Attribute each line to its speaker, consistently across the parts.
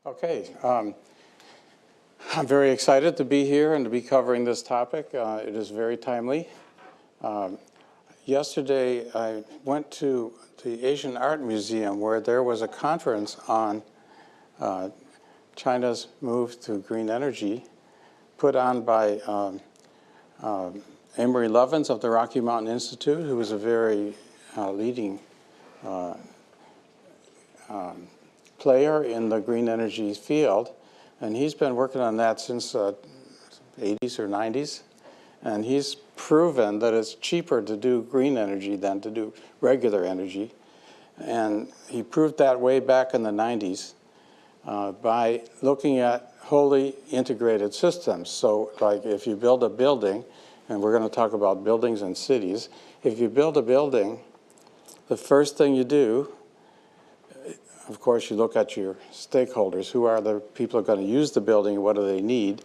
Speaker 1: Okay, I'm very excited to be here and to be covering this topic. It is very timely. Yesterday, I went to the Asian Art Museum where there was a conference on China's move to green energy put on by Amory Lovins of the Rocky Mountain Institute, who is a very leading player in the green energy field. And he's been working on that since 80s or 90s. And he's proven that it's cheaper to do green energy than to do regular energy. And he proved that way back in the 90s by looking at wholly integrated systems. So like if you build a building, and we're going to talk about buildings and cities, if you build a building, the first thing you do, of course, you look at your stakeholders. Who are the people who are going to use the building? What do they need?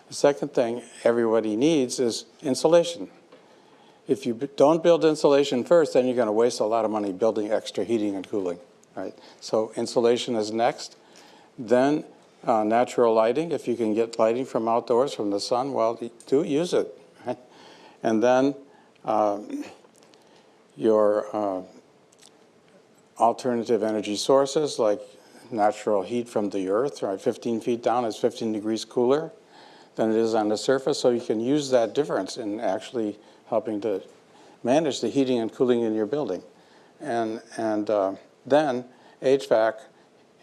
Speaker 1: The second thing everybody needs is insulation. If you don't build insulation first, then you're going to waste a lot of money building extra heating and cooling, right? So insulation is next. Then natural lighting. If you can get lighting from outdoors, from the sun, well, use it. Right? And then your alternative energy sources like natural heat from the earth, right? 15 feet down is 15 degrees cooler than it is on the surface, so you can use that difference in actually helping to manage the heating and cooling in your building. And then HVAC,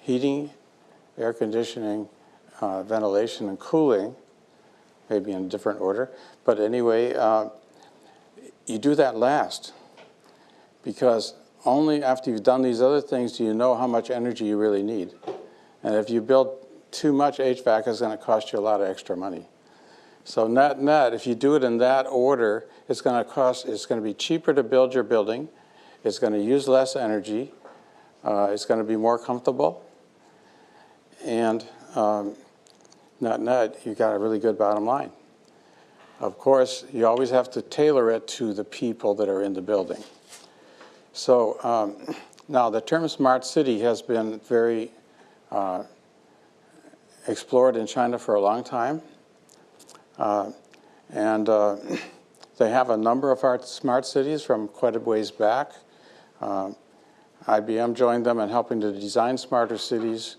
Speaker 1: heating, air conditioning, ventilation, and cooling, maybe in a different order. But anyway, you do that last, because only after you've done these other things do you know how much energy you really need. And if you build too much HVAC, it's going to cost you a lot of extra money. So net, if you do it in that order, it's going to be cheaper to build your building. It's going to use less energy. It's going to be more comfortable. And net, you got a really good bottom line. Of course, you always have to tailor it to the people that are in the building. So now the term smart city has been very explored in China for a long time. And they have a number of smart cities from quite a ways back. IBM joined them in helping to design smarter cities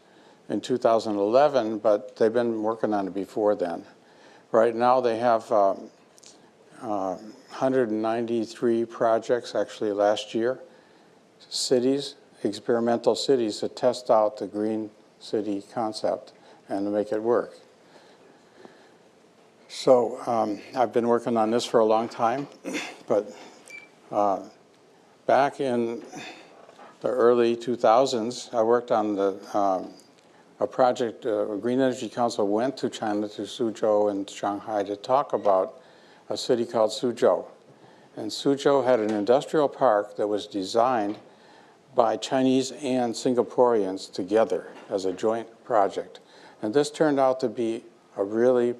Speaker 1: in 2011, but they've been working on it before then. Right now they have 193 projects, actually last year, cities, experimental cities to test out the green city concept and to make it work. So I've been working on this for a long time, but back in the early 2000s, I worked on a project. A Green Energy Council went to China, to Suzhou and Shanghai, to talk about a city called Suzhou. And Suzhou had an industrial park that was designed by Chinese and Singaporeans together as a joint project. And this turned out to be a really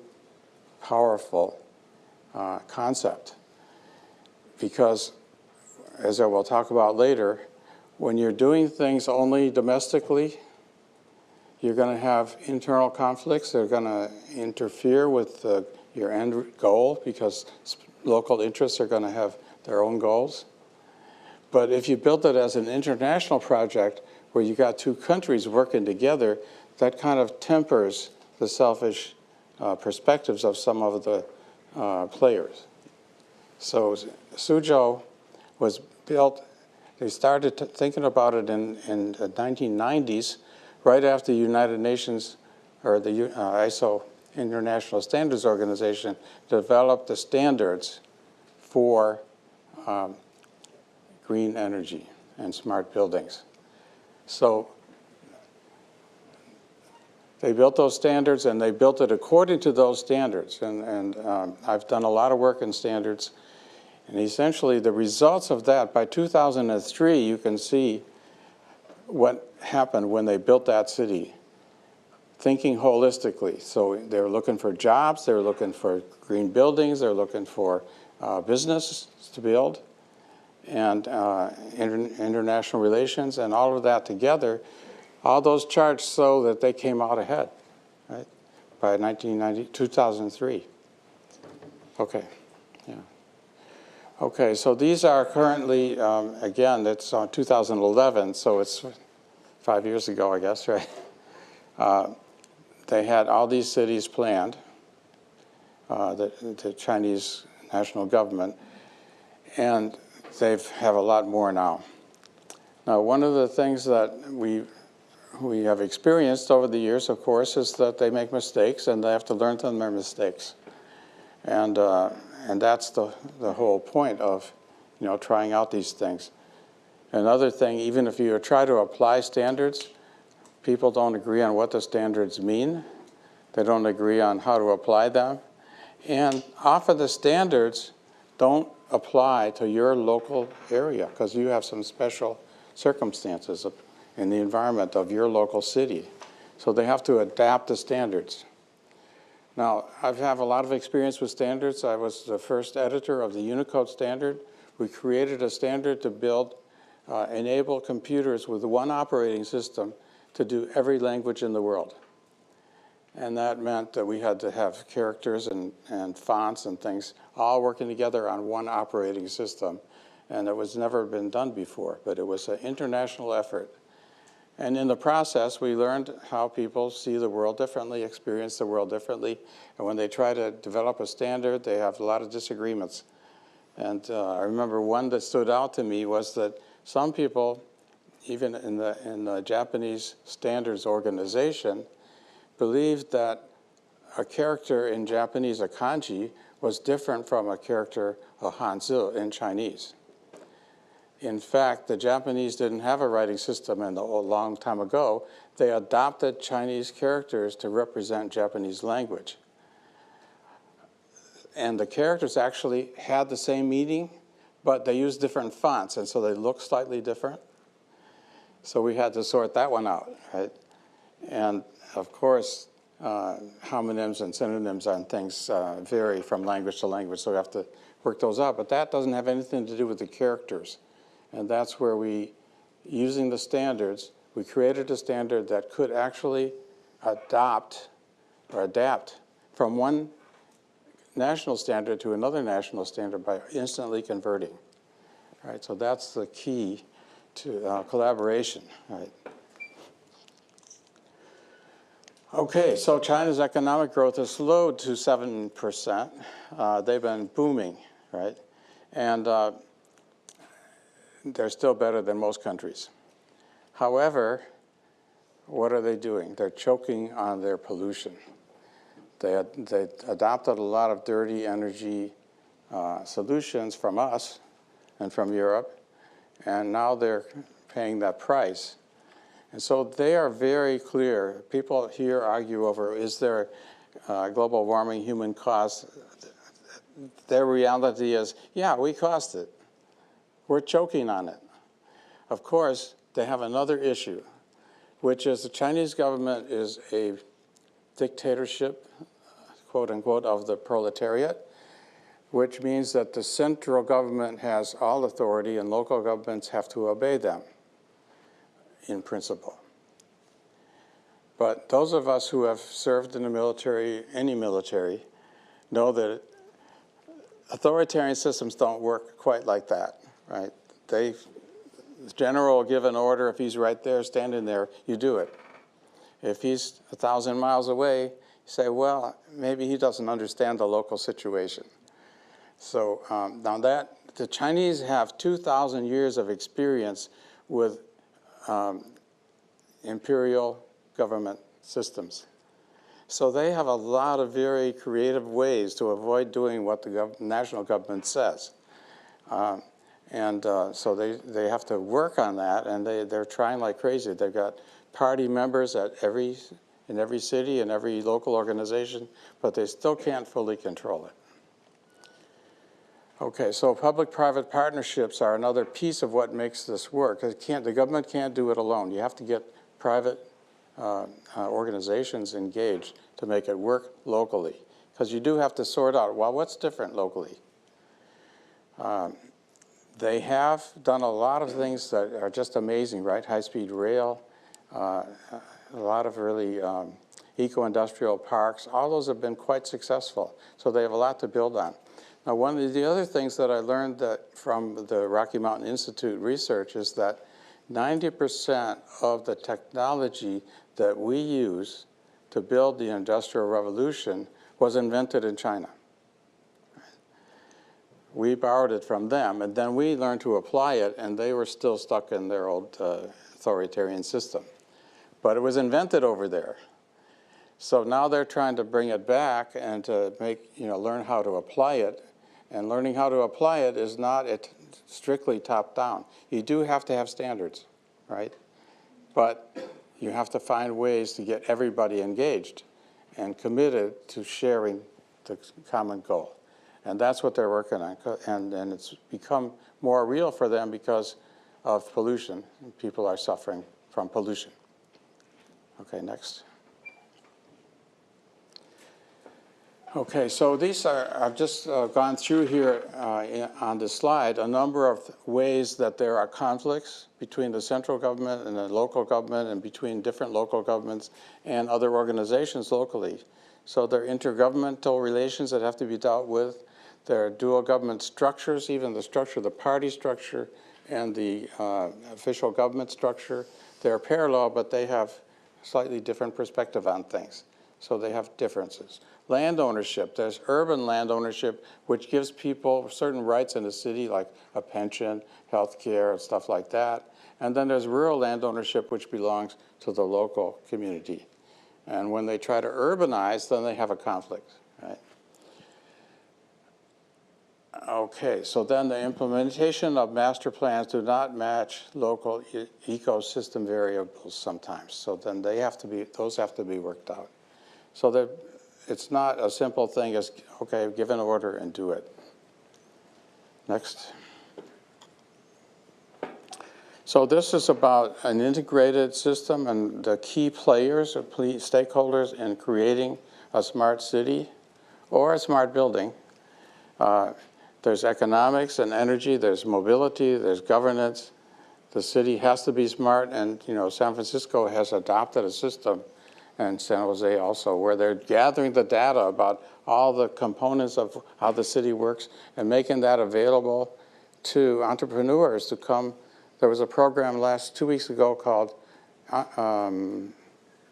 Speaker 1: powerful concept, because, as I will talk about later, when you're doing things only domestically, you're going to have internal conflicts. They're going to interfere with your end goal, because local interests are going to have their own goals. But if you build it as an international project where you got two countries working together, that kind of tempers the selfish perspectives of some of the players. So Suzhou was built, they started thinking about it in the 1990s, right after the United Nations, or the ISO, International Standards Organization, developed the standards for green energy and smart buildings. So they built those standards, and they built it according to those standards. And I've done a lot of work in standards. And essentially, the results of that, by 2003, you can see what happened when they built that city, thinking holistically. So they were looking for jobs, they were looking for green buildings, they were looking for business to build, and international relations, and all of that together All those charts show that they came out ahead, right, by 2003. Okay, yeah. Okay, so these are currently, again, it's 2011, so it's 5 years ago, I guess, right? They had all these cities planned, the Chinese national government, and they have a lot more now. Now, one of the things that we have experienced over the years, of course, is that they make mistakes and they have to learn from their mistakes. And that's the whole point of, trying out these things. Another thing, even if you try to apply standards, people don't agree on what the standards mean. They don't agree on how to apply them. And often the standards don't apply to your local area because you have some special circumstances in the environment of your local city. So they have to adapt the standards. Now, I have a lot of experience with standards. I was the first editor of the Unicode standard. We created a standard to enable computers with one operating system to do every language in the world. And that meant that we had to have characters and fonts and things all working together on one operating system. And it was never been done before, but it was an international effort. And in the process, we learned how people see the world differently, experience the world differently. And when they try to develop a standard, they have a lot of disagreements. And I remember one that stood out to me was that some people, even in the Japanese Standards Organization, believed that a character in Japanese, a kanji, was different from a character, a hanzi, in Chinese. In fact, the Japanese didn't have a writing system a long time ago. They adopted Chinese characters to represent Japanese language. And the characters actually had the same meaning, but they used different fonts, and so they look slightly different. So we had to sort that one out, right? And of course, homonyms and synonyms on things vary from language to language, so we have to work those out. But that doesn't have anything to do with the characters. And that's where using the standards, we created a standard that could actually adapt from one national standard to another national standard by instantly converting. Right? So that's the key to collaboration. Right? Okay, so China's economic growth has slowed to 7%. They've been booming, right? And they're still better than most countries. However, what are they doing? They're choking on their pollution. They adopted a lot of dirty energy solutions from us and from Europe, and now they're paying that price. And so they are very clear. People here argue over, is there global warming human caused? Their reality is, yeah, we caused it. We're choking on it. Of course, they have another issue, which is the Chinese government is a dictatorship, quote unquote, of the proletariat, which means that the central government has all authority and local governments have to obey them, in principle. But those of us who have served in the military, any military, know that authoritarian systems don't work quite like that. Right? The general will give an order. If he's right there, standing there, you do it. If he's 1,000 miles away, you say, well, maybe he doesn't understand the local situation. So now the Chinese have 2,000 years of experience with imperial government systems. So they have a lot of very creative ways to avoid doing what the national government says. So they have to work on that, and they're trying like crazy. They've got party members in every city and every local organization, but they still can't fully control it. Okay, so public-private partnerships are another piece of what makes this work. The government can't do it alone. You have to get private organizations engaged to make it work locally, because you do have to sort out, well, what's different locally? They have done a lot of things that are just amazing, right? High-speed rail, a lot of really eco-industrial parks. All those have been quite successful, so they have a lot to build on. Now, one of the other things that I learned that from the Rocky Mountain Institute research is that 90% of the technology that we use to build the Industrial Revolution was invented in China. We borrowed it from them, and then we learned to apply it, and they were still stuck in their old authoritarian system. But it was invented over there. So now they're trying to bring it back and to learn how to apply it. And learning how to apply it is not strictly top-down. You do have to have standards, right? But you have to find ways to get everybody engaged and committed to sharing the common goal. And that's what they're working on. And it's become more real for them because of pollution. People are suffering from pollution. Okay, next. Okay, so these are, I've just gone through here on this slide a number of ways that there are conflicts between the central government and the local government and between different local governments and other organizations locally. So there are intergovernmental relations that have to be dealt with. There are dual government structures, even the structure, the party structure and the official government structure. They're parallel, but they have slightly different perspective on things. So they have differences. Land ownership, there's urban land ownership, which gives people certain rights in the city, like a pension, health care, stuff like that. And then there's rural land ownership, which belongs to the local community. And when they try to urbanize, then they have a conflict, right? Okay, so then the implementation of master plans do not match local ecosystem variables sometimes. So then those have to be worked out. So it's not a simple thing as, okay, give an order and do it. Next. So this is about an integrated system and the key players or stakeholders in creating a smart city or a smart building. There's economics and energy, there's mobility, there's governance. The city has to be smart, and San Francisco has adopted a system, and San Jose also, where they're gathering the data about all the components of how the city works and making that available to entrepreneurs to come. There was a program 2 weeks ago called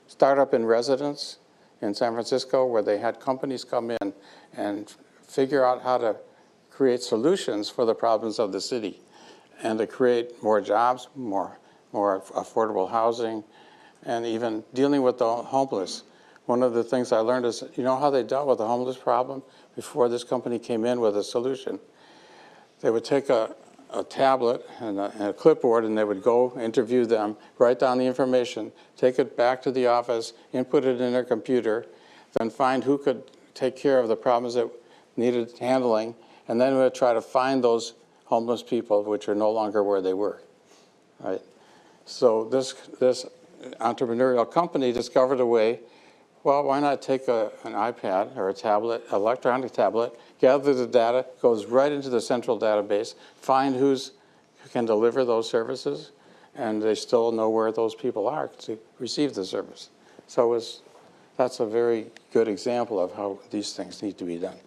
Speaker 1: Startup in Residence in San Francisco, where they had companies come in and figure out how to create solutions for the problems of the city and to create more jobs, more affordable housing, and even dealing with the homeless. One of the things I learned is, you know how they dealt with the homeless problem before this company came in with a solution? They would take a tablet and a clipboard, and they would go interview them, write down the information, take it back to the office, input it in their computer, then find who could take care of the problems that needed handling, and then we would try to find those homeless people which are no longer where they were, right? So this entrepreneurial company discovered a way, well, why not take an iPad or a tablet, electronic tablet, gather the data, goes right into the central database, find who can deliver those services, and they still know where those people are to receive the service. So that's a very good example of how these things need to be done.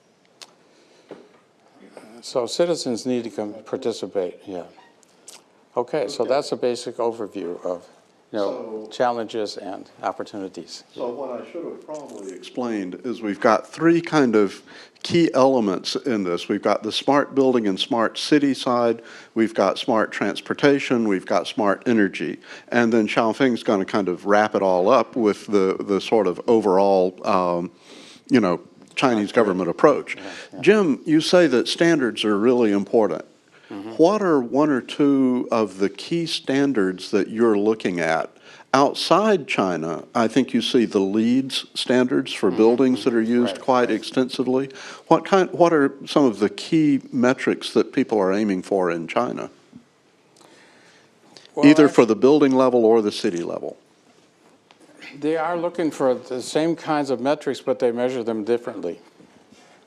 Speaker 1: So citizens need to participate, yeah. Okay, so that's a basic overview of challenges and opportunities.
Speaker 2: So what I should have probably explained is we've got three kind of key elements in this. We've got the smart building and smart city side, we've got smart transportation, we've got smart energy. And then Xiaofeng's going to kind of wrap it all up with the sort of overall, Chinese government approach. Yeah. Jim, you say that standards are really important. Mm-hmm. What are one or two of the key standards that you're looking at? Outside China, I think you see the LEED standards for buildings that are used quite extensively. What are some of the key metrics that people are aiming for in China? Well, either for the building level or the city level.
Speaker 1: They are looking for the same kinds of metrics, but they measure them differently,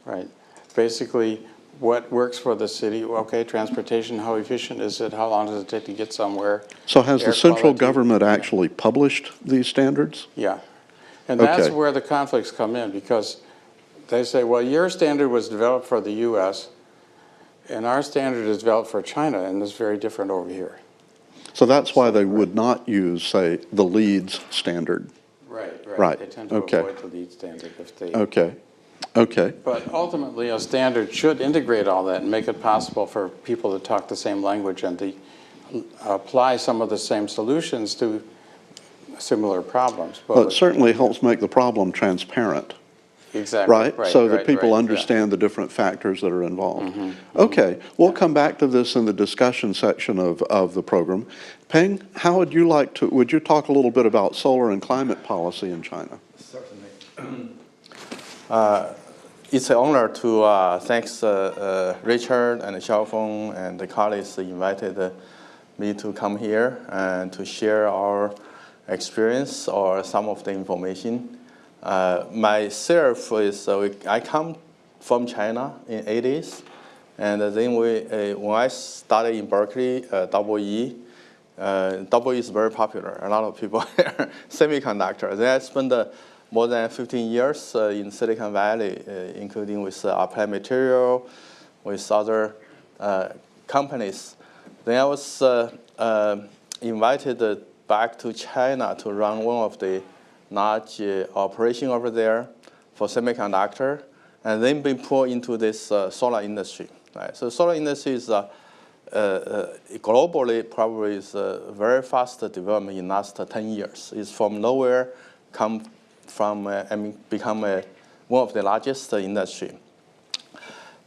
Speaker 1: right? Basically, what works for the city. Okay, transportation, how efficient is it? How long does it take to get somewhere?
Speaker 2: So has the
Speaker 1: Air
Speaker 2: central
Speaker 1: quality.
Speaker 2: government actually published these standards?
Speaker 1: Yeah. And that's
Speaker 2: Okay.
Speaker 1: where the conflicts come in, because they say, well, your standard was developed for the U.S., and our standard is developed for China, and it's very different over here.
Speaker 2: So that's why they would not use, say, the LEEDS standard.
Speaker 1: Right. They tend to
Speaker 2: Okay.
Speaker 1: avoid the LEED standard if they.
Speaker 2: Okay. Okay.
Speaker 1: But ultimately, a standard should integrate all that and make it possible for people to talk the same language and to apply some of the same solutions to similar problems.
Speaker 2: Well, it certainly helps make the problem transparent,
Speaker 1: Exactly.
Speaker 2: right? So that people
Speaker 1: yeah.
Speaker 2: understand the different factors that are involved. Okay, we'll come back to this in the discussion section of the program. Peng, how would you would you talk a little bit about solar and climate policy in China?
Speaker 3: Certainly. It's an honor to thanks Richard and Xiaofeng and the colleagues invited me to come here and to share our experience or some of the information. Myself is I come from China in 80s, and then when I started in Berkeley, EE. EE is very popular. A lot of people here, Semiconductor. Then I spent more than 15 years in Silicon Valley, including with Applied Material, with other companies. Then I was invited back to China to run one of the large operation over there for semiconductor, and then been pulled into this solar industry. Right? So solar industry is globally probably is a very fast development in the last 10 years. It's from nowhere come from become one of the largest industry.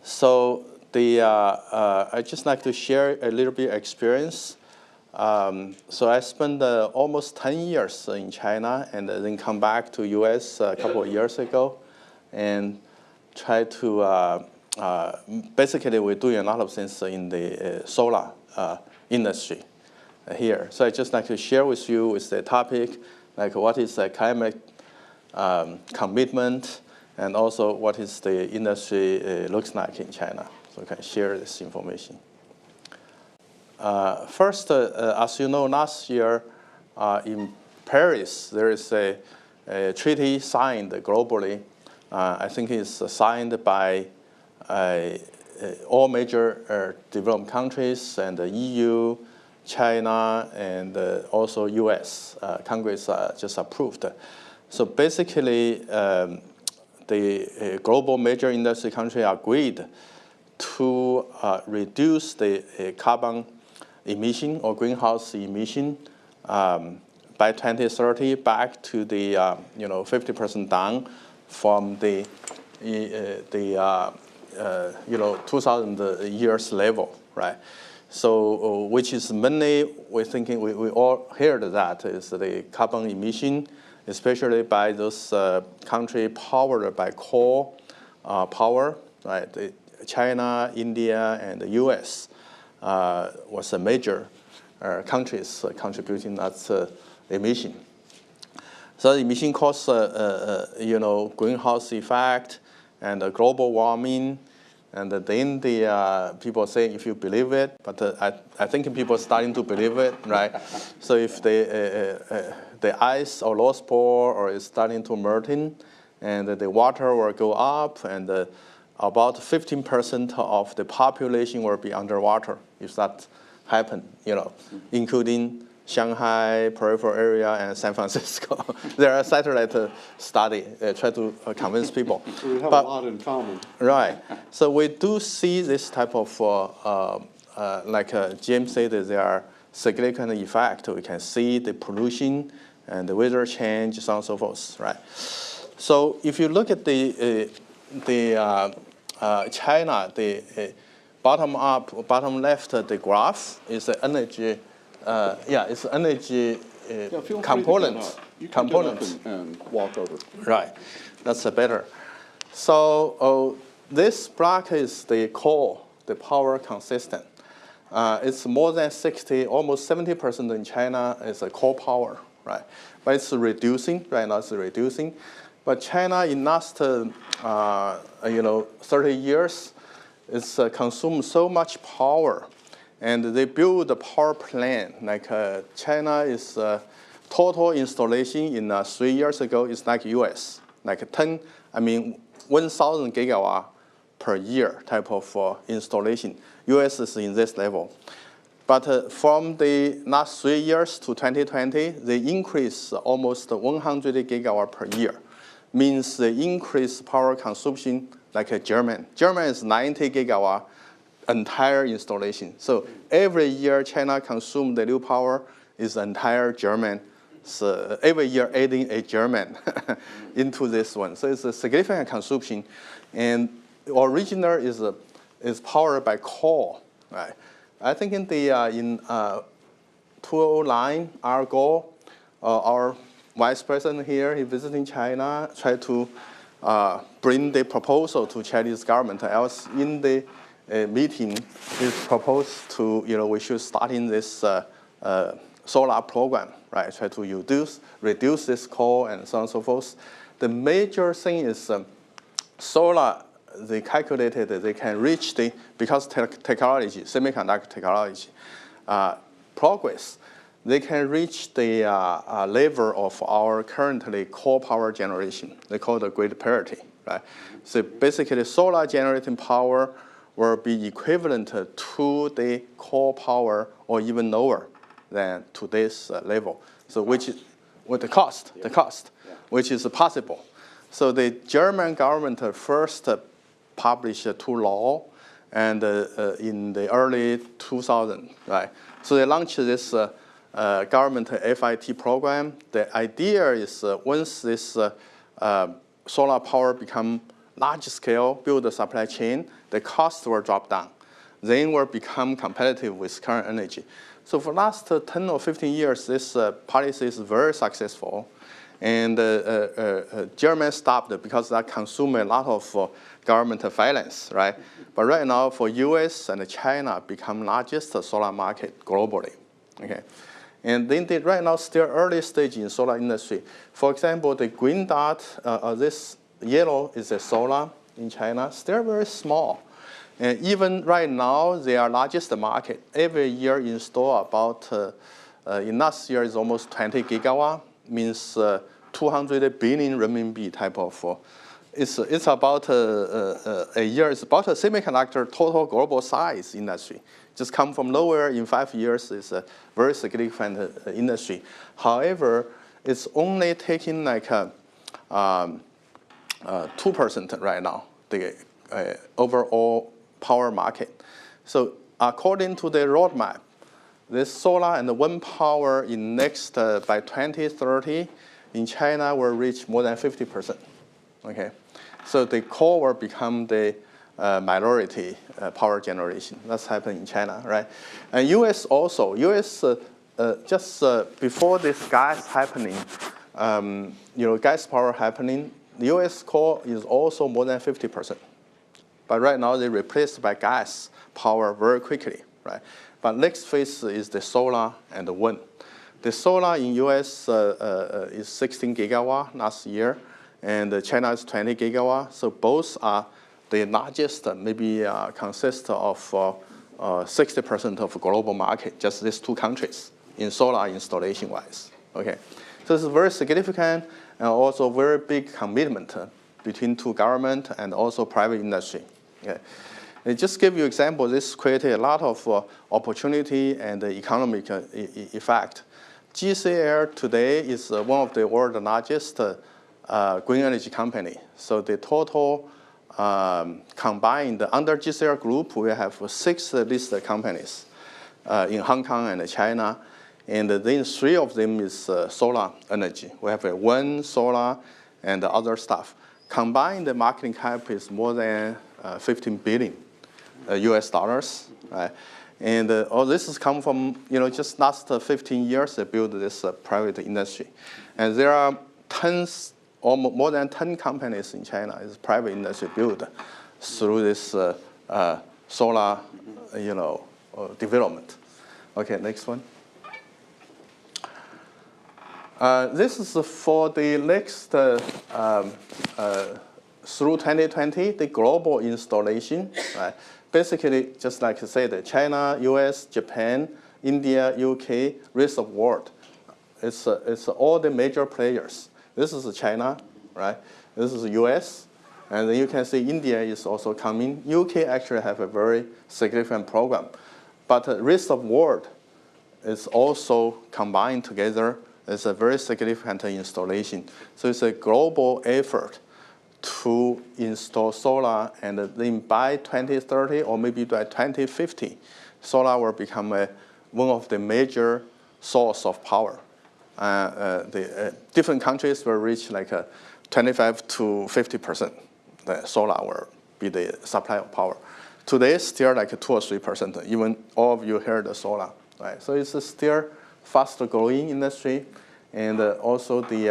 Speaker 3: So I just like to share a little bit experience. So I spent almost 10 years in China and then come back to US a couple of years ago and try to, basically we're doing a lot of things in the solar industry here. So I just like to share with you with the topic, like what is the climate commitment and also what is the industry looks like in China. So I can share this information. First, as you know, last year in Paris, there is a treaty signed globally. I think it's signed by all major developed countries and the EU, China, and also US. Congress just approved. So basically, the global major industry country agreed to reduce the carbon emission or greenhouse emission by 2030 back to the 50% down from the 2000 years level, right? So which is mainly we're thinking we all heard that is the carbon emission, especially by those countries powered by coal power, right? China, India, and the US. Was a major countries contributing that emission. So the emission causes, greenhouse effect and global warming, and then the people say if you believe it, but I think people are starting to believe it, right? So if the ice or lost pole or is starting to melting, and the water will go up, and about 15% of the population will be underwater if that happen, including Shanghai, peripheral area, and San Francisco. There are satellite study try to convince people.
Speaker 2: We have a lot in common.
Speaker 3: Right. So we do see this type of, like James said, there are significant effect. We can see the pollution and the weather change, so on and so forth, right? So if you look at China, the bottom left, the graph is the energy. It's energy component.
Speaker 2: You can get up and walk over.
Speaker 3: Right, that's better. So this block is the coal, the power consistent. It's more than 60, almost 70% in China is a coal power, right? But it's reducing right now. It's reducing. But China in last 30 years, it's consumed so much power, and they build a power plant. Like China is total installation in 3 years ago is like US, like 1,000 gigawatt per year type of installation. US is in this level. But from the last 3 years to 2020, they increase almost 100 gigawatt per year. Means they increase power consumption like German. German is 90 gigawatt entire installation. So every year China consumes the new power is entire German. So every year adding a German into this one. So it's a significant consumption. And original is powered by coal, right? I think in 2009, our goal, our vice president here, he visiting China, tried to bring the proposal to Chinese government. I was in the meeting, he proposed to, we should start in this solar program, right? Try to reduce this coal and so on and so forth. The major thing is solar, they calculated that they can reach because technology, semiconductor technology, progress, they can reach the level of our currently coal power generation. They call it grid parity, right? So basically, solar generating power will be equivalent to the coal power or even lower than today's level. So which is with the cost, which is possible. So the German government first published two laws, and in the early 2000s, right? So they launched this government FIT program. The idea is once this solar power become large scale, build a supply chain, the cost will drop down. Then will become competitive with current energy. So for the last 10 or 15 years, this policy is very successful. And Germany stopped because that consumed a lot of government finance, right? But right now, for US and China become largest solar market globally, okay? And then right now, still early stage in solar industry. For example, the green dot, this yellow is a solar in China, still very small. And even right now, they are largest market. Every year install about, in last year is almost 20 gigawatt, means 200 billion renminbi type of, it's about a year, it's about a semiconductor total global size industry. Just come from nowhere in 5 years is a very significant industry. However, it's only taking like 2% right now, the overall power market. So according to the roadmap, this solar and wind power in next, by 2030, in China will reach more than 50%, okay? So the coal will become the minority power generation. That's happening in China, right? And US also, US just before this gas happening, gas power happening, the US coal is also more than 50%. But right now, they're replaced by gas power very quickly, right? But next phase is the solar and the wind. The solar in US is 16 gigawatt last year, and China is 20 gigawatt. So both are the largest, maybe consist of 60% of global market, just these two countries in solar installation-wise, okay? So it's very significant and also very big commitment between two government and also private industry, okay? And just give you example, this created a lot of opportunity and economic effect. GCL today is one of the world's largest green energy company. So the total combined under GCL group, we have 6 listed companies in Hong Kong and China. And then 3 of them is solar energy. We have wind, solar, and other stuff. Combined, the market cap is more than 15 billion US dollars, right? And all this has come from, just last 15 years they built this private industry. And there are tons, or more than 10 companies in China is private industry built through this solar, development. Okay, next one. This is for the next through 2020, the global installation, right? Basically, just like I said, China, US, Japan, India, UK, rest of world. It's all the major players. This is China, right? This is US. And then you can see India is also coming. UK actually have a very significant program. But the rest of world is also combined together. It's a very significant installation. So it's a global effort to install solar, and then by 2030 or maybe by 2050, solar will become one of the major source of power. Different countries will reach like 25 to 50%. The solar will be the supply of power. Today, still like 2 or 3%. Even all of you heard the solar, right? So it's still faster growing industry, and also they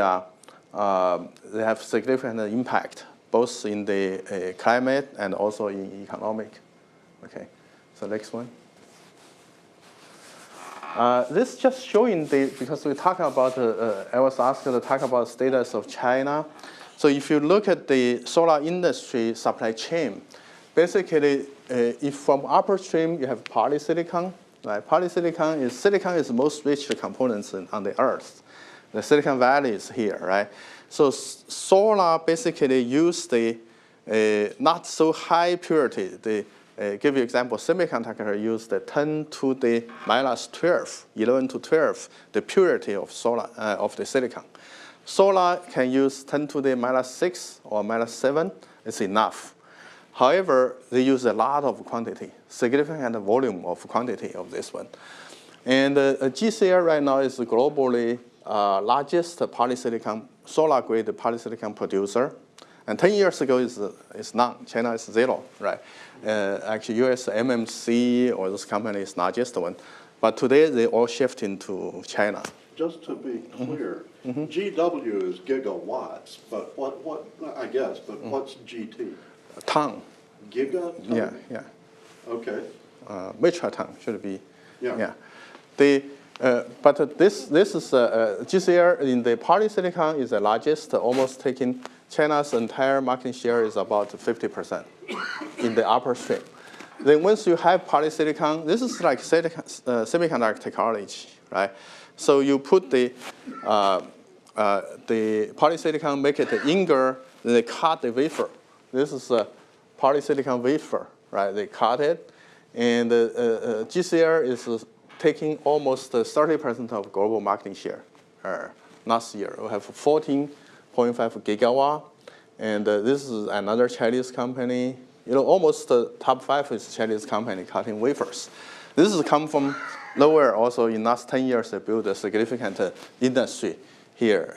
Speaker 3: have significant impact both in the climate and also in economic. Okay, so next one. This just showing because we talk about, I was asked to talk about status of China. So if you look at the solar industry supply chain, basically, if from upstream you have polysilicon, right? Polysilicon is, silicon is the most rich components on the earth. The Silicon Valley is here, right? So solar basically use the not so high purity. Give you example, semiconductor use the 10 to the minus 12, 11 to 12, the purity of solar of the silicon. Solar can use 10 to the minus 6 or minus 7. It's enough. However, they use a lot of quantity, significant volume of quantity of this one. And GCL right now is globally largest polysilicon, solar-grade polysilicon producer. And 10 years ago, it's none. China is 0, right? Actually, US MMC or this company is largest one. But today, they all shift into China.
Speaker 2: Just to be clear, GW is gigawatts, but what I guess, but what's GT?
Speaker 3: Ton.
Speaker 2: Giga?
Speaker 3: Yeah, yeah.
Speaker 2: Okay.
Speaker 3: Metric ton should be.
Speaker 2: Yeah.
Speaker 3: But this is GCL in the polysilicon is the largest, almost taking China's entire market share is about 50% in the upstream. Then once you have polysilicon, this is like semiconductor technology, right? So you put the polysilicon, make it ingot, then they cut the wafer. This is a polysilicon wafer, right? They cut it, and GCL is taking almost 30% of global market share. Last year, we have 14.5 gigawatt, and this is another Chinese company. You know, almost the top 5 is Chinese company cutting wafers. This has come from nowhere. Also, in last 10 years, they built a significant industry here,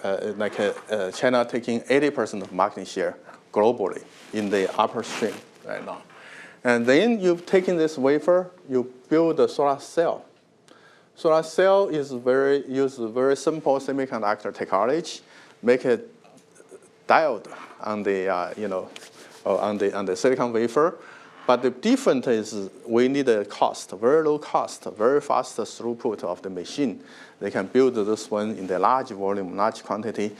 Speaker 3: China taking 80% of market share globally in the upstream right now. And then you've taken this wafer, you build a solar cell. Solar cell is use very simple semiconductor technology, make it diode on the on the silicon wafer. But the difference is we need a cost, very low cost, very fast throughput of the machine. They can build this one in the large volume, large quantity,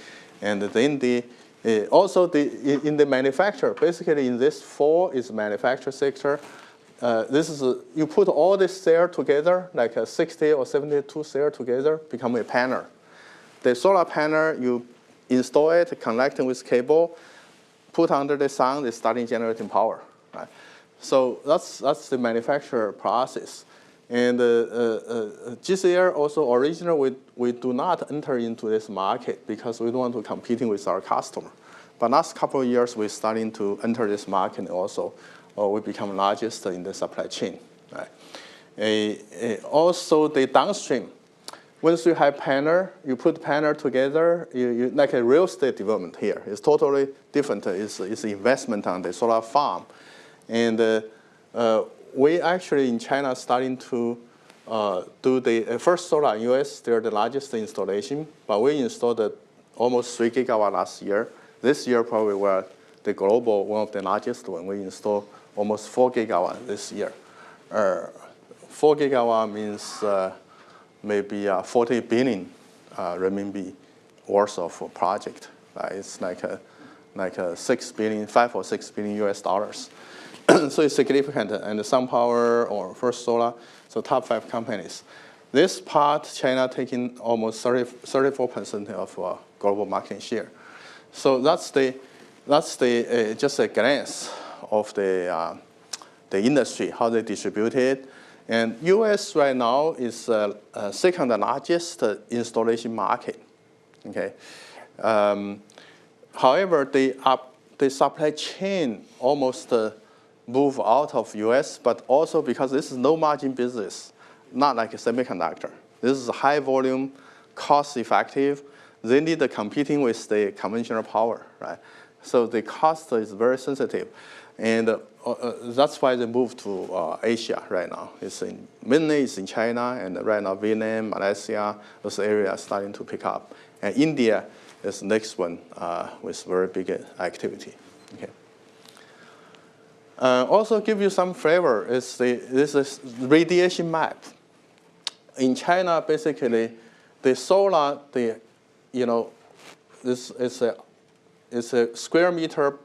Speaker 3: and then also in the manufacture, basically in this 4 is manufacture sector. This is you put all this cell together, like a 60 or 72 cell together, become a panel. The solar panel, you install it, connecting with cable, put under the sun, it's starting generating power. Right? So that's the manufacture process. And GCL also originally, we do not enter into this market because we don't want to competing with our customer. But last couple of years, we're starting to enter this market also. We become largest in the supply chain. Right? Also, the downstream. Once you have panel, you put panel together, you like a real estate development here. It's totally different. It's investment on the solar farm. And we actually in China starting to do the first solar in US. They're the largest installation, but we installed almost 3 gigawatt last year. This year probably we're the global one of the largest one. We installed almost 4 gigawatt this year. 4 gigawatt means maybe 40 billion renminbi worth of project. It's like like 5 or 6 billion US dollars. So it's significant. And SunPower or First Solar, so top 5 companies. This part, China taking almost 34% of global market share. So that's just a glance of the industry, how they distribute it. And US right now is second largest installation market. Okay. However, the supply chain almost move out of US, but also because this is no margin business, not like a semiconductor. This is high volume, cost effective. They need competing with the conventional power, right? So the cost is very sensitive. And that's why they moved to Asia right now. Mainly it's in China, and right now Vietnam, Malaysia, those areas starting to pick up. And India is the next one with very big activity. Okay. Also give you some flavor is this is radiation map. In China, basically, the solar, this is a square meter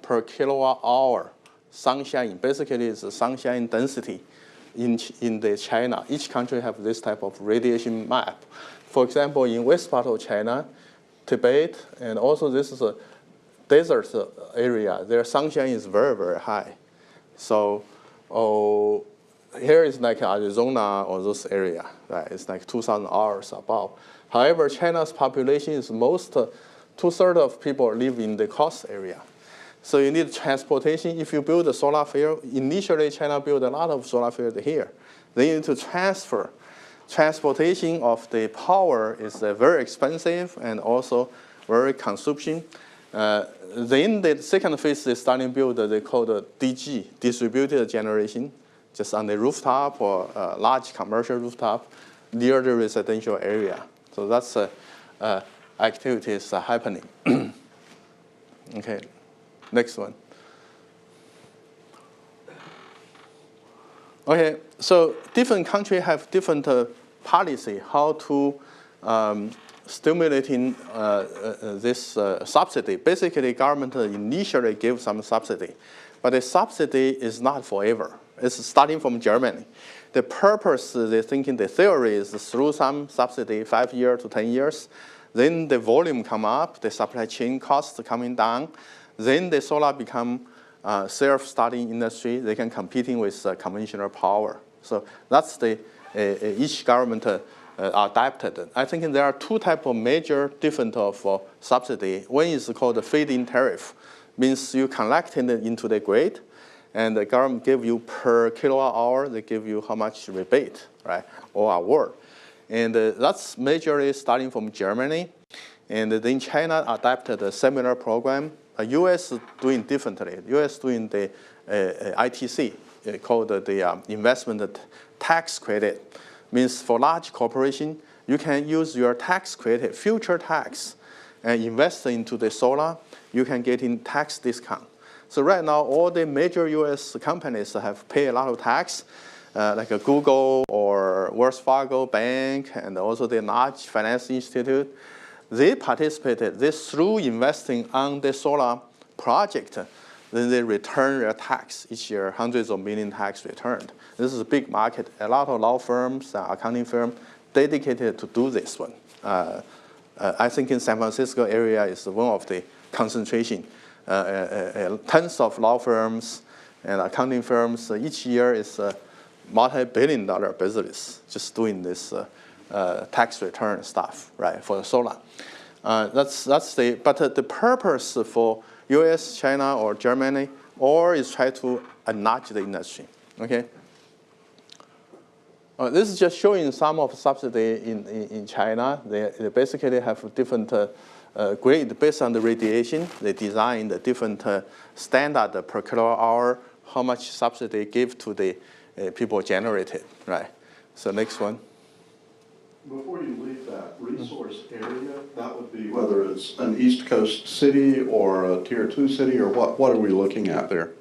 Speaker 3: per kilowatt hour sunshine. Basically, it's the sunshine density in China. Each country have this type of radiation map. For example, in west part of China, Tibet, and also this is a desert area. Their sunshine is very, very high. So here is like Arizona or those area, right? It's like 2,000 hours above. However, China's population is two-thirds of people live in the coast area. So you need transportation. If you build a solar field, initially China built a lot of solar fields here. They need to transfer. Transportation of the power is very expensive and also very consumption. Then the second phase they starting build, they call the DG, distributed generation, just on the rooftop or large commercial rooftop near the residential area. So that's activities happening. Okay, next one. Okay, so different countries have different policy how to stimulating this subsidy. Basically, government initially gave some subsidy, but the subsidy is not forever. It's starting from Germany. The purpose, they're thinking the theory is through some subsidy, 5 years to 10 years, then the volume come up, the supply chain costs coming down, then the solar become self-starting industry. They can competing with conventional power. So that's the each government adapted. I think there are two types of major different of subsidy. One is called the feed-in tariff, means you collect it into the grid, and the government give you per kilowatt hour. They give you how much rebate, right, or award, and that's majorly starting from Germany, and then China adapted a similar program. U.S. doing differently. U.S. doing the ITC, called the investment tax credit. Means for large corporation, you can use your tax credit, future tax, and invest into the solar. You can get in tax discount. So right now, all the major U.S. companies have paid a lot of tax, like a Google or Wells Fargo Bank, and also the large finance institute. They participated. This through investing on the solar project, then they return their tax each year, hundreds of million tax returned. This is a big market. A lot of law firms, accounting firms, dedicated to do this one. I think in San Francisco area is one of the concentration. Tons of law firms and accounting firms. Each year is a multi-billion-dollar business just doing this tax return stuff, right, for the solar. But the purpose for U.S., China, or Germany, or is try to enlarge the industry. Okay. This is just showing some of subsidy in China. They basically have different grade based on the radiation. They design the different standard per kilowatt hour, how much subsidy give to the people generated, right? So next one.
Speaker 2: Before you leave that resource area, that would be whether it's an East Coast city or a Tier 2 city, or what are we looking at there?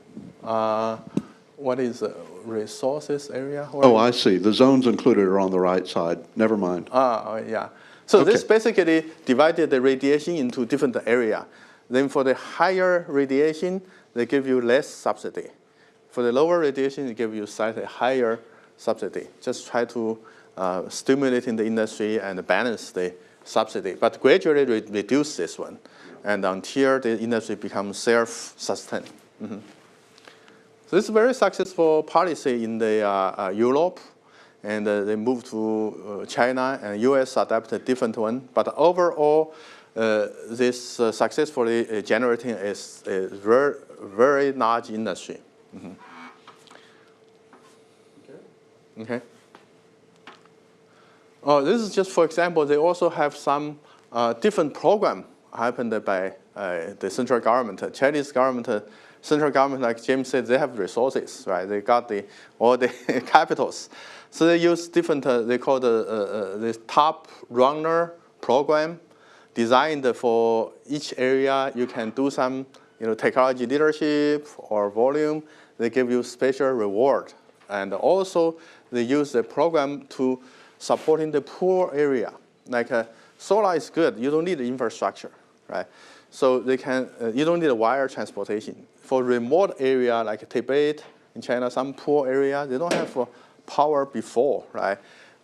Speaker 3: What is resources area?
Speaker 2: Oh, I see. The zones included are on the right side. Never mind.
Speaker 3: Yeah. So okay. This basically divided the radiation into different area. Then for the higher radiation, they give you less subsidy. For the lower radiation, they give you slightly higher subsidy. Just try to stimulate in the industry and balance the subsidy, but gradually reduce this one, and until the industry becomes self-sustaining. Mm-hmm. So this is a very successful policy in the Europe, and they moved to China, and U.S. adopted a different one. But overall, this successfully generating is a very, very large industry. Mm-hmm. Okay. Oh, this is just for example. They also have some different program happened by the central government. Chinese government, central government, like James said, they have resources, right? They got all the capitals. So they use different, they call the top runner program, designed for each area. You can do some, technology leadership or volume. They give you special reward. And also, they use the program to supporting the poor area. Like solar is good. You don't need the infrastructure, right? So they can, you don't need a wire transportation. For remote area like Tibet in China, some poor area, they don't have power before, right?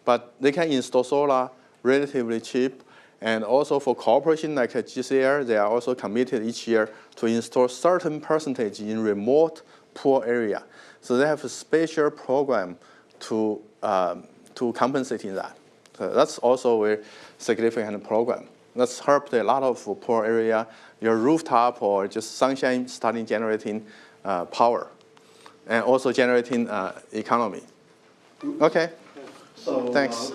Speaker 3: But they can install solar relatively cheap. And also for corporation like GCL, they are also committed each year to install certain percentage in remote poor area. So they have a special program to compensate in that. So that's also a significant program. That's helped a lot of poor area, your rooftop or just sunshine starting generating power and also generating economy. Okay,
Speaker 2: so
Speaker 3: thanks.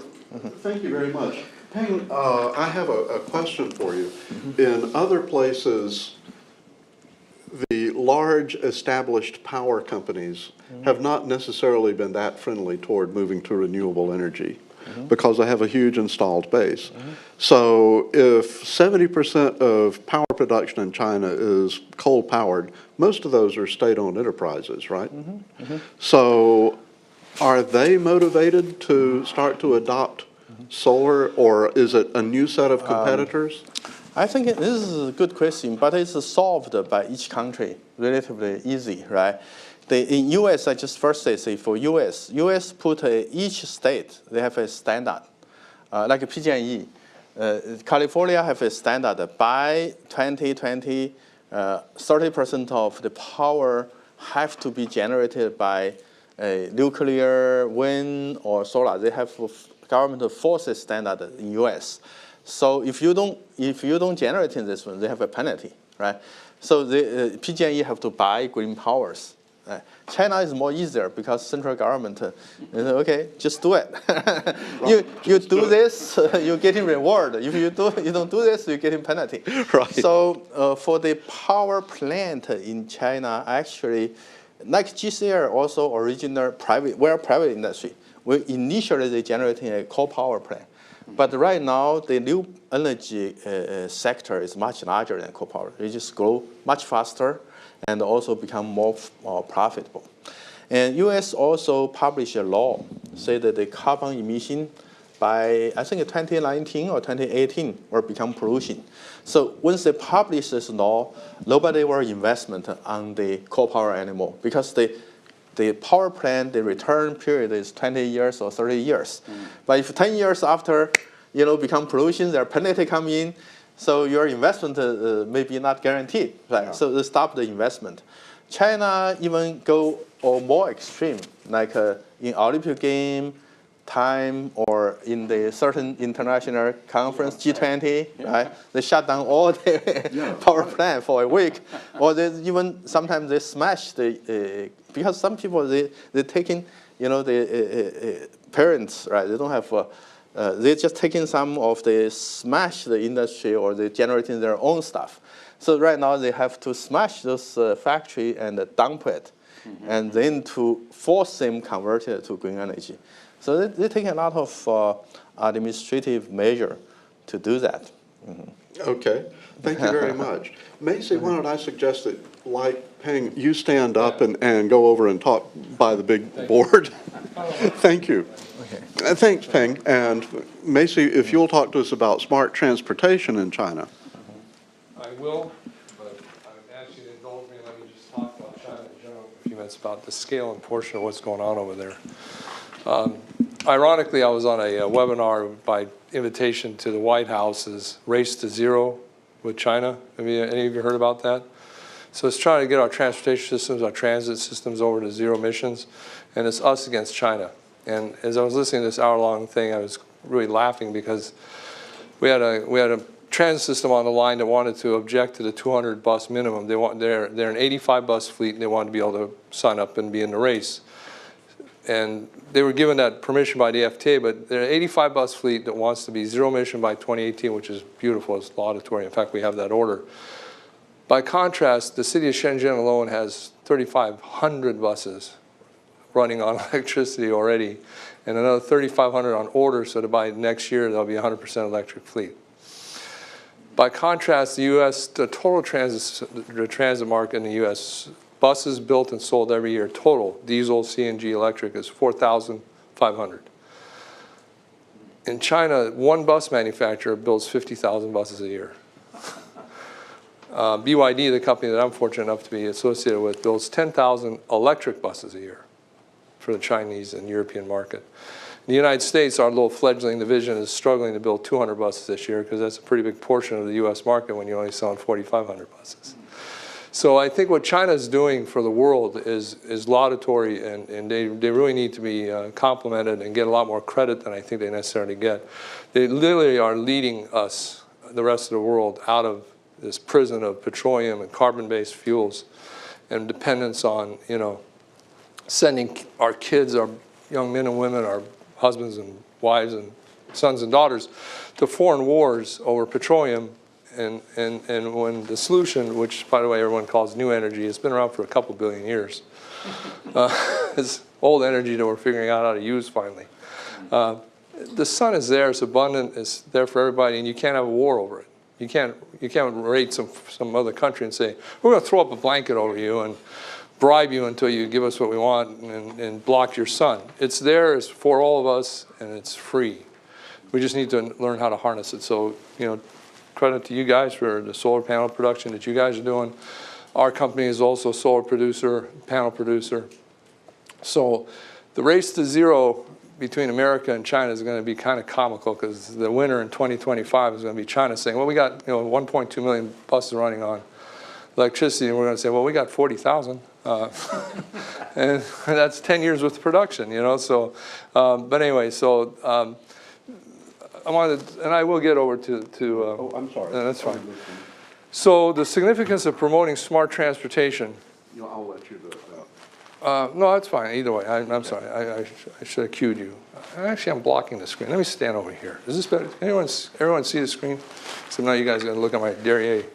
Speaker 2: Thank you very much. Peng, I have a question for you. In other places, the large established power companies have not necessarily been that friendly toward moving to renewable energy because they have a huge installed base. So if 70% of power production in China is coal-powered, most of those are state-owned enterprises, right? So are they motivated to start to adopt solar, or is it a new set of competitors?
Speaker 3: I think this is a good question, but it's solved by each country relatively easy, right? In U.S., I just first say for U.S. put each state, they have a standard, like a PG&E. California have a standard. By 2020, 30% of the power have to be generated by nuclear, wind, or solar. They have government forces standard in U.S. So if you don't generate in this one, they have a penalty, right? So the PG&E have to buy green powers. China is more easier because central government, okay, just do it. you do this, you're getting reward. If you don't do this, you're getting penalty.
Speaker 2: Right.
Speaker 3: So for the power plant in China, actually, like GCL also original private, we're a private industry. Initially they generating a coal power plant. But right now, the new energy sector is much larger than coal power. It just grow much faster and also become more profitable. And U.S. also published a law, say that the carbon emission by, I think, 2019 or 2018 will become pollution. So once they publish this law, nobody will investment on the coal power anymore because the power plant, the return period is 20 years or 30 years. But if 10 years after, become pollution, there are penalty come in, so your investment may be not guaranteed. Right? Yeah. So they stop the investment. China even go more extreme, like in Olympic game time or in the certain international conference, G20, right? They shut down all the power plant for a week. Or they sometimes they smash because some people, they're taking, the parents, right? They don't have, they're just taking some of the smash the industry or they're generating their own stuff. So right now they have to smash those factory and dump it, and then to force them convert it to green energy. So they take a lot of administrative measure to do that.
Speaker 2: Okay, thank you very much. Macy, why don't I suggest that, like Peng, you stand up and go over and talk by the big board. Thank you. Okay. Thanks, Peng. And Macy, if you'll talk to us about smart transportation in China.
Speaker 4: I will, but comments about the scale and portion of what's going on over there. Ironically, I was on a webinar by invitation to the White House's Race to Zero with China. Have any of you heard about that? So it's trying to get our transportation systems, our transit systems over to zero emissions, and it's us against China. And as I was listening to this hour-long thing, I was really laughing because we had a transit system on the line that wanted to object to the 200 bus minimum. They're an 85 bus fleet, and they wanted to be able to sign up and be in the race. And they were given that permission by the FTA, but they're an 85 bus fleet that wants to be zero emission by 2018, which is beautiful. It's laudatory. In fact, we have that order. By contrast, the city of Shenzhen alone has 3,500 buses running on electricity already, and another 3,500 on order, so that by next year there'll be 100% electric fleet. By contrast, the total transit market in the U.S., buses built and sold every year, total, diesel, CNG, electric, is 4,500. In China, one bus manufacturer builds 50,000 buses a year. BYD, the company that I'm fortunate enough to be associated with, builds 10,000 electric buses a year for the Chinese and European market. In the United States, our little fledgling division is struggling to build 200 buses this year because that's a pretty big portion of the U.S. market when you're only selling 4,500 buses. So I think what China is doing for the world is laudatory, and they really need to be complimented and get a lot more credit than I think they necessarily get. They literally are leading us, the rest of the world, out of this prison of petroleum and carbon-based fuels and dependence on, sending our kids, our young men and women, our husbands and wives and sons and daughters to foreign wars over petroleum. And when the solution, which, by the way, everyone calls new energy, has been around for a couple billion years. It's old energy that we're figuring out how to use finally. The sun is there, it's abundant, it's there for everybody, and you can't have a war over it. You can't raid some other country and say, we're going to throw up a blanket over you and bribe you until you give us what we want and block your sun. It's there, it's for all of us, and it's free. We just need to learn how to harness it. So, credit to you guys for the solar panel production that you guys are doing. Our company is also a solar producer, panel producer. So the race to zero between America and China is going to be kind of comical because the winner in 2025 is going to be China saying, well, we got 1.2 million buses running on electricity, and we're going to say, well, we got 40,000. And that's 10 years worth of production, So, but anyway, so I wanted, and I will get over to
Speaker 2: Oh, I'm sorry.
Speaker 4: No, that's fine. So the significance of promoting smart transportation.
Speaker 2: I'll let you do it.
Speaker 4: No, that's fine. Either way, I'm sorry. I should have cued you. Actually, I'm blocking the screen. Let me stand over here. Is this better? Everyone see the screen? So now you guys are going to look at my derriere.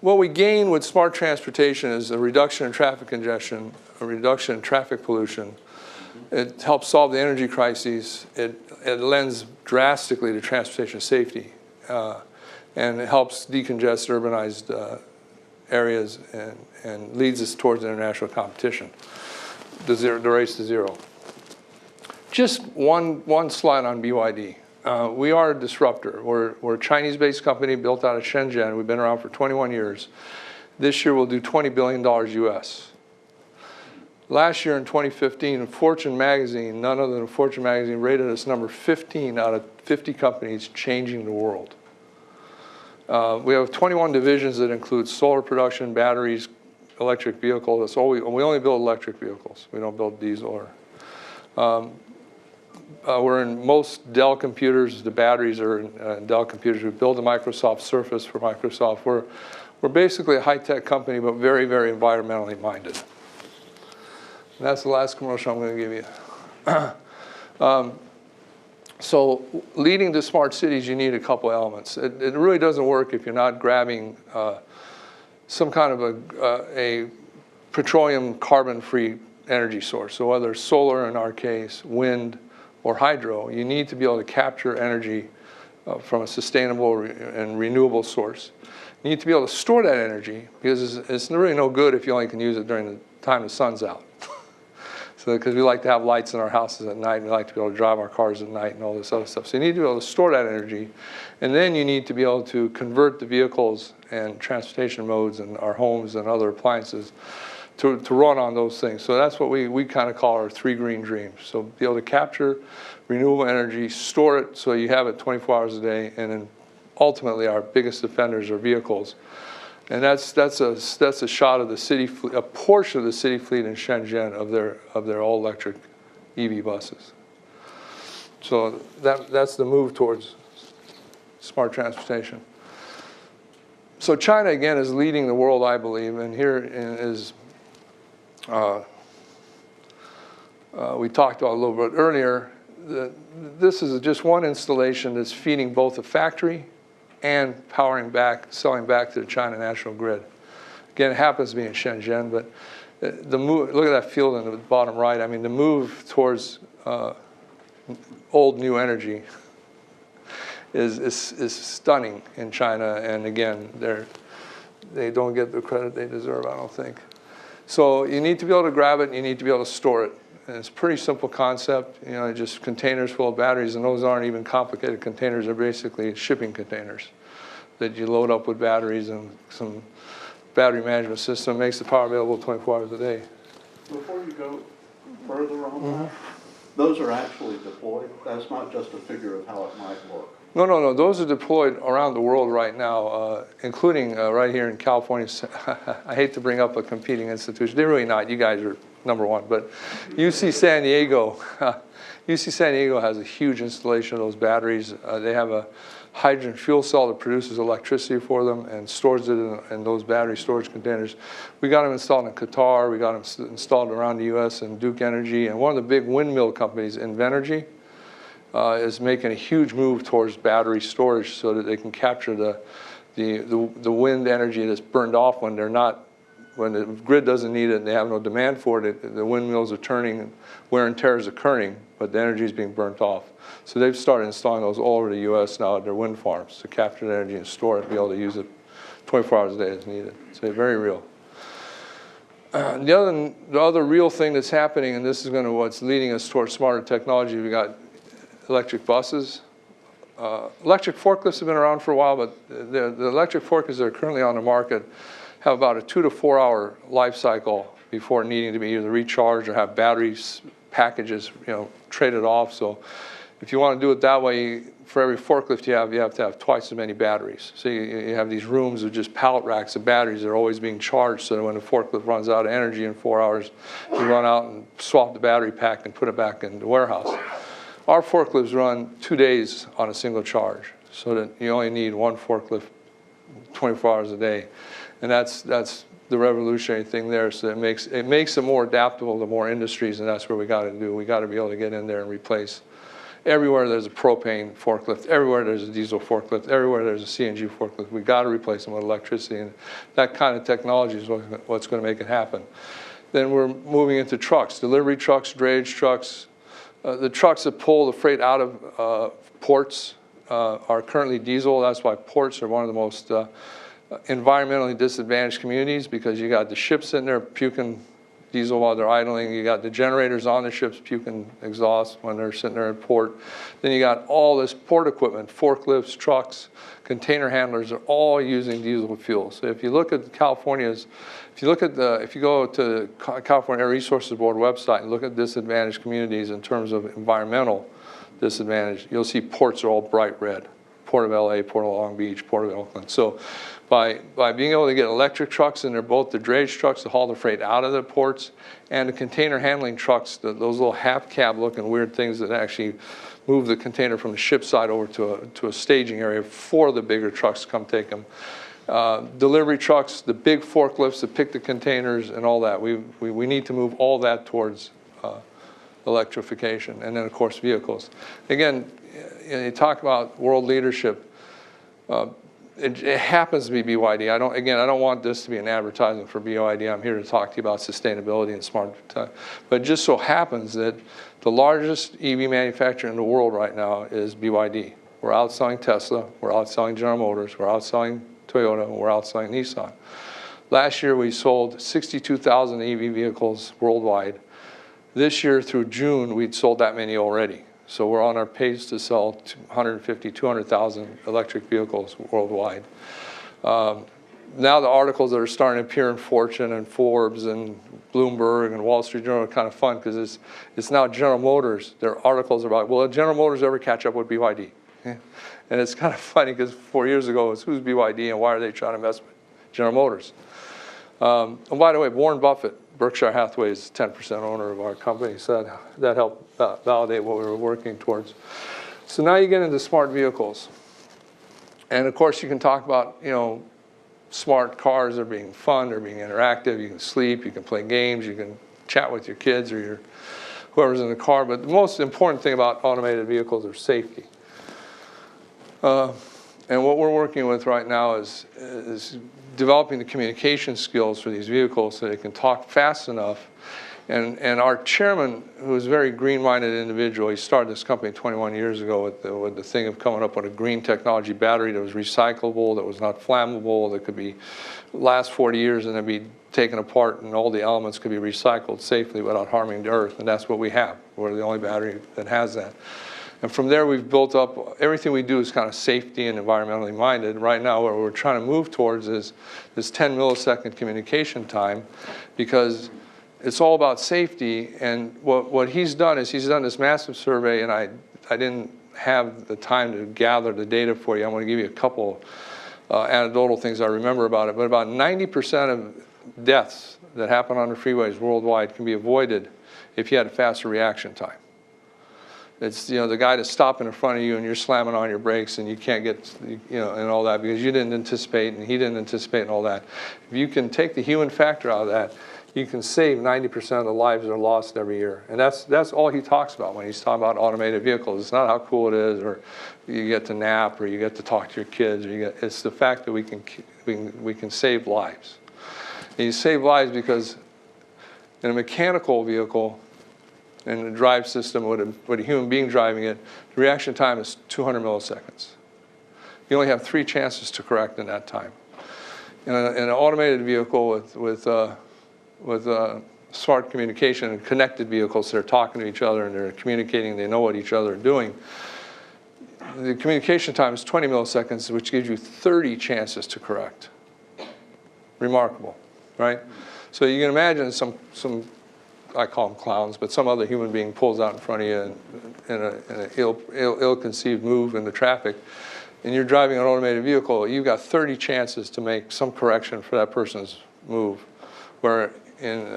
Speaker 4: What we gain with smart transportation is a reduction in traffic congestion, a reduction in traffic pollution. It helps solve the energy crises. It lends drastically to transportation safety, and it helps decongest urbanized areas and leads us towards international competition. The race to zero. Just one slide on BYD. We are a disruptor. We're a Chinese-based company built out of Shenzhen. We've been around for 21 years. This year we'll do $20 billion US. Last year in 2015, Fortune magazine, none other than Fortune magazine, rated us number 15 out of 50 companies changing the world. We have 21 divisions that include solar production, batteries, electric vehicles. That's all we only build electric vehicles. We don't build diesel. We're in most Dell computers. The batteries are in Dell computers. We build a Microsoft Surface for Microsoft. We're basically a high-tech company, but very, very environmentally minded. And that's the last commercial I'm going to give you. So leading to smart cities, you need a couple elements. It really doesn't work if you're not grabbing some kind of a petroleum carbon-free energy source. So whether it's solar in our case, wind, or hydro, you need to be able to capture energy from a sustainable and renewable source. You need to be able to store that energy because it's really no good if you only can use it during the time the sun's out. So, because we like to have lights in our houses at night, and we like to be able to drive our cars at night and all this other stuff. So you need to be able to store that energy, and then you need to be able to convert the vehicles and transportation modes and our homes and other appliances to run on those things. So that's what we kind of call our 3 green dreams. So be able to capture renewable energy, store it so you have it 24 hours a day, and then ultimately our biggest offenders are vehicles. And that's a shot of the city fleet, a portion of the city fleet in Shenzhen of their all electric EV buses. So that's the move towards smart transportation. So China again is leading the world, I believe, and here is we talked about a little bit earlier. This is just one installation that's feeding both a factory and powering back, selling back to the China national grid. Again, it happens to be in Shenzhen, but the move, look at that field in the bottom right. I mean, the move towards old new energy is stunning in China, and again, they don't get the credit they deserve, I don't think. So you need to be able to grab it, and you need to be able to store it. And it's a pretty simple concept, you know, just containers full of batteries, and those aren't even complicated containers. They're basically shipping containers that you load up with batteries and some battery management system. Makes the power available 24 hours a day.
Speaker 2: Before you go further on that, those are actually deployed. That's not just a figure of how it might look.
Speaker 4: No. Those are deployed around the world right now, including right here in California. I hate to bring up a competing institution. They're really not. You guys are number one. But UC San Diego, UC San Diego has a huge installation of those batteries. They have a hydrogen fuel cell that produces electricity for them and stores it in those battery storage containers. We got them installed in Qatar. We got them installed around the U.S. and Duke Energy. And one of the big windmill companies, Invenergy, is making a huge move towards battery storage so that they can capture the wind energy that's burned off when they're not, when the grid doesn't need it and they have no demand for it. The windmills are turning, wear and tear is occurring, but the energy is being burnt off. So they've started installing those all over the U.S. now at their wind farms to capture the energy and store it, be able to use it 24 hours a day as needed. So they're very real. The other real thing that's happening, and this is going to what's leading us towards smarter technology, we got electric buses. Electric forklifts have been around for a while, but the electric forklifts that are currently on the market have about a 2 to 4 hour life cycle before needing to be either recharged or have batteries packages, you know, traded off. So if you want to do it that way, for every forklift you have to have twice as many batteries. So you have these rooms with just pallet racks of batteries that are always being charged, so that when the forklift runs out of energy in 4 hours, you run out and swap the battery pack and put it back in the warehouse. Our forklifts run 2 days on a single charge, so that you only need one forklift 24 hours a day. And that's the revolutionary thing there. So it makes it more adaptable to more industries, and that's what we got to do. We got to be able to get in there and replace. Everywhere there's a propane forklift, everywhere there's a diesel forklift, everywhere there's a CNG forklift, we got to replace them with electricity, and that kind of technology is what's going to make it happen. Then we're moving into trucks, delivery trucks, drayage trucks. The trucks that pull the freight out of ports are currently diesel. That's why ports are one of the most environmentally disadvantaged communities, because you got the ships sitting there puking diesel while they're idling. You got the generators on the ships puking exhaust when they're sitting there at port. Then you got all this port equipment, forklifts, trucks, container handlers are all using diesel fuel. So if you look at California's, if you go to the California Air Resources Board website and look at disadvantaged communities in terms of environmental disadvantage, you'll see ports are all bright red. Port of LA, Port of Long Beach, Port of Oakland. So by being able to get electric trucks, and they're both the drayage trucks to haul the freight out of the ports, and the container handling trucks, those little half cab looking weird things that actually move the container from the ship side over to a staging area for the bigger trucks to come take them. Delivery trucks, the big forklifts that pick the containers and all that. We need to move all that towards electrification. And then of course vehicles. Again, you talk about world leadership. It happens to be BYD. I don't want this to be an advertisement for BYD. I'm here to talk to you about sustainability and smart tech. But it just so happens that the largest EV manufacturer in the world right now is BYD. We're outselling Tesla, we're outselling General Motors, we're outselling Toyota, and we're outselling Nissan. Last year we sold 62,000 EV vehicles worldwide. This year through June, we'd sold that many already. So we're on our pace to sell 150, 200,000 electric vehicles worldwide. now the articles that are starting to appear in Fortune and Forbes and Bloomberg and Wall Street Journal are kind of fun because it's now General Motors. Their articles are about, will General Motors ever catch up with BYD? Yeah. And it's kind of funny because 4 years ago it was who's BYD and why are they trying to mess with General Motors? And by the way, Warren Buffett, Berkshire Hathaway is 10% owner of our company, so that helped validate what we were working towards. So now you get into smart vehicles. And of course you can talk about, you know, smart cars are being fun, they're being interactive, you can sleep, you can play games, you can chat with your kids or whoever's in the car. But the most important thing about automated vehicles is safety. And what we're working with right now is developing the communication skills for these vehicles so they can talk fast enough. And our chairman, who is a very green-minded individual, he started this company 21 years ago with the thing of coming up with a green technology battery that was recyclable, that was not flammable, that could last 40 years and then be taken apart and all the elements could be recycled safely without harming the earth. And that's what we have. We're the only battery that has that. And from there, we've built up, everything we do is kind of safety and environmentally minded. Right now, what we're trying to move towards is this 10 millisecond communication time, because it's all about safety. And what he's done is he's done this massive survey, and I didn't have the time to gather the data for you. I'm going to give you a couple anecdotal things I remember about it. But about 90% of deaths that happen on the freeways worldwide can be avoided if you had a faster reaction time. It's, you know, the guy that's stopping in front of you and you're slamming on your brakes and you can't get, you know, and all that because you didn't anticipate and he didn't anticipate and all that. If you can take the human factor out of that, you can save 90% of the lives that are lost every year. And that's all he talks about when he's talking about automated vehicles. It's not how cool it is or you get to nap or you get to talk to your kids. Or it's the fact that we can save lives. And you save lives because in a mechanical vehicle, in the drive system with a human being driving it, the reaction time is 200 milliseconds. You only have 3 chances to correct in that time. In an automated vehicle with smart communication and connected vehicles that are talking to each other and they're communicating, they know what each other are doing, the communication time is 20 milliseconds, which gives you 30 chances to correct. Remarkable, right? So you can imagine some I call them clowns, but some other human being pulls out in front of you in an ill-conceived move in the traffic, and you're driving an automated vehicle, you've got 30 chances to make some correction for that person's move, where in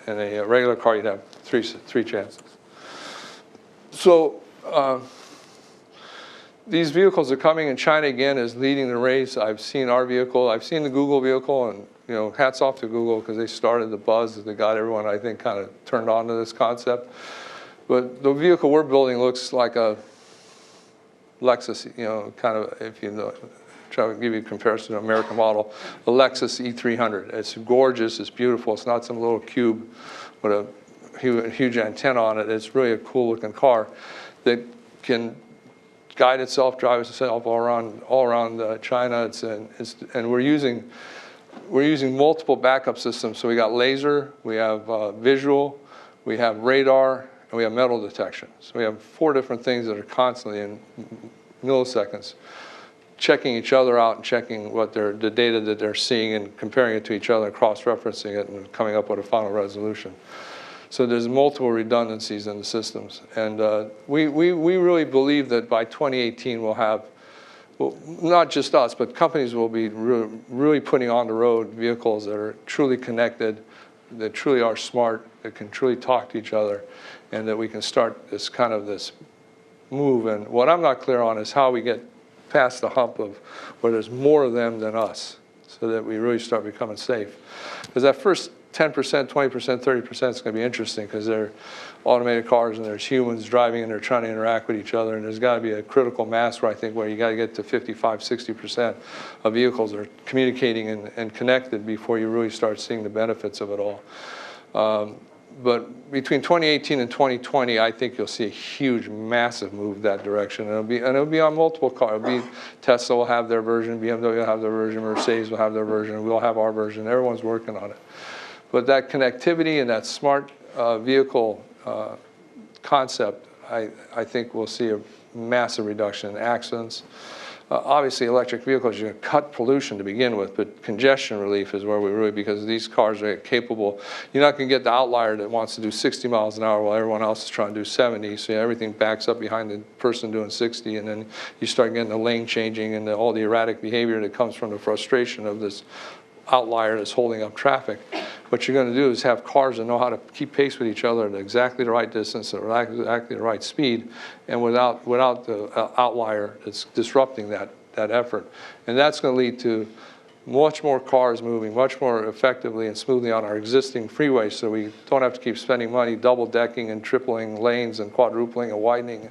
Speaker 4: a regular car you'd have three chances. So these vehicles are coming, and China again is leading the race. I've seen our vehicle, I've seen the Google vehicle, and you know, hats off to Google because they started the buzz that got everyone, I think, kind of turned on to this concept. But the vehicle we're building looks like a Lexus, you know, kind of, if you know, try to give you a comparison to an American model, a Lexus E300. It's gorgeous, it's beautiful, it's not some little cube with a huge antenna on it. It's really a cool looking car that can guide itself, drive itself all around China. And we're using multiple backup systems. So we got laser, we have visual, we have radar, and we have metal detection. So we have 4 different things that are constantly in milliseconds checking each other out and checking what the data that they're seeing and comparing it to each other and cross-referencing it and coming up with a final resolution. So there's multiple redundancies in the systems. And we really believe that by 2018 we'll have, well, not just us, but companies will be really putting on the road vehicles that are truly connected, that truly are smart, that can truly talk to each other, and that we can start this kind of this move. And what I'm not clear on is how we get past the hump of where there's more of them than us, so that we really start becoming safe. Because that first 10%, 20%, 30% is going to be interesting because they're automated cars and there's humans driving and they're trying to interact with each other, and there's got to be a critical mass where I think where you got to get to 55, 60% of vehicles are communicating and connected before you really start seeing the benefits of it all. But between 2018 and 2020, I think you'll see a huge, massive move that direction. And it'll be on multiple cars. Tesla will have their version, BMW will have their version, Mercedes will have their version, we'll have our version. Everyone's working on it. But that connectivity and that smart vehicle concept, I think we'll see a massive reduction in accidents. Obviously, electric vehicles, you're going to cut pollution to begin with, but congestion relief is where we really, because these cars are capable. You're not going to get the outlier that wants to do 60 miles an hour while everyone else is trying to do 70. So everything backs up behind the person doing 60, and then you start getting the lane changing and all the erratic behavior that comes from the frustration of this outlier that's holding up traffic. What you're going to do is have cars that know how to keep pace with each other at exactly the right distance, at exactly the right speed, and without the outlier that's disrupting that effort. And that's going to lead to much more cars moving much more effectively and smoothly on our existing freeways, so we don't have to keep spending money double-decking and tripling lanes and quadrupling and widening.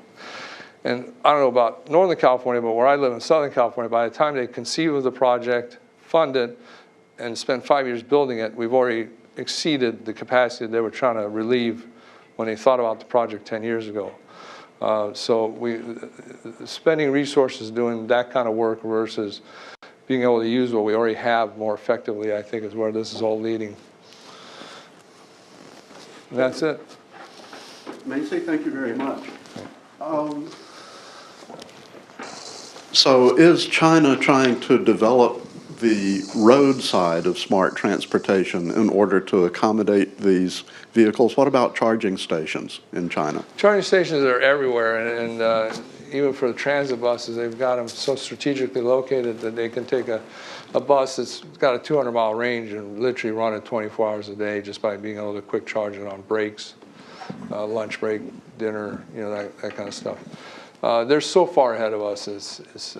Speaker 4: And I don't know about Northern California, but where I live in Southern California, by the time they conceive of the project, fund it, and spend 5 years building it, we've already exceeded the capacity they were trying to relieve when they thought about the project 10 years ago. So spending resources doing that kind of work versus being able to use what we already have more effectively, I think, is where this is all leading. And that's it.
Speaker 2: Macy, thank you very much. So is China trying to develop the road side of smart transportation in order to accommodate these vehicles? What about charging stations in China?
Speaker 4: Charging stations are everywhere, and even for the transit buses, they've got them so strategically located that they can take a bus that's got a 200-mile range and literally run it 24 hours a day just by being able to quick charge it on breaks, lunch break, dinner, that kind of stuff. They're so far ahead of us, it's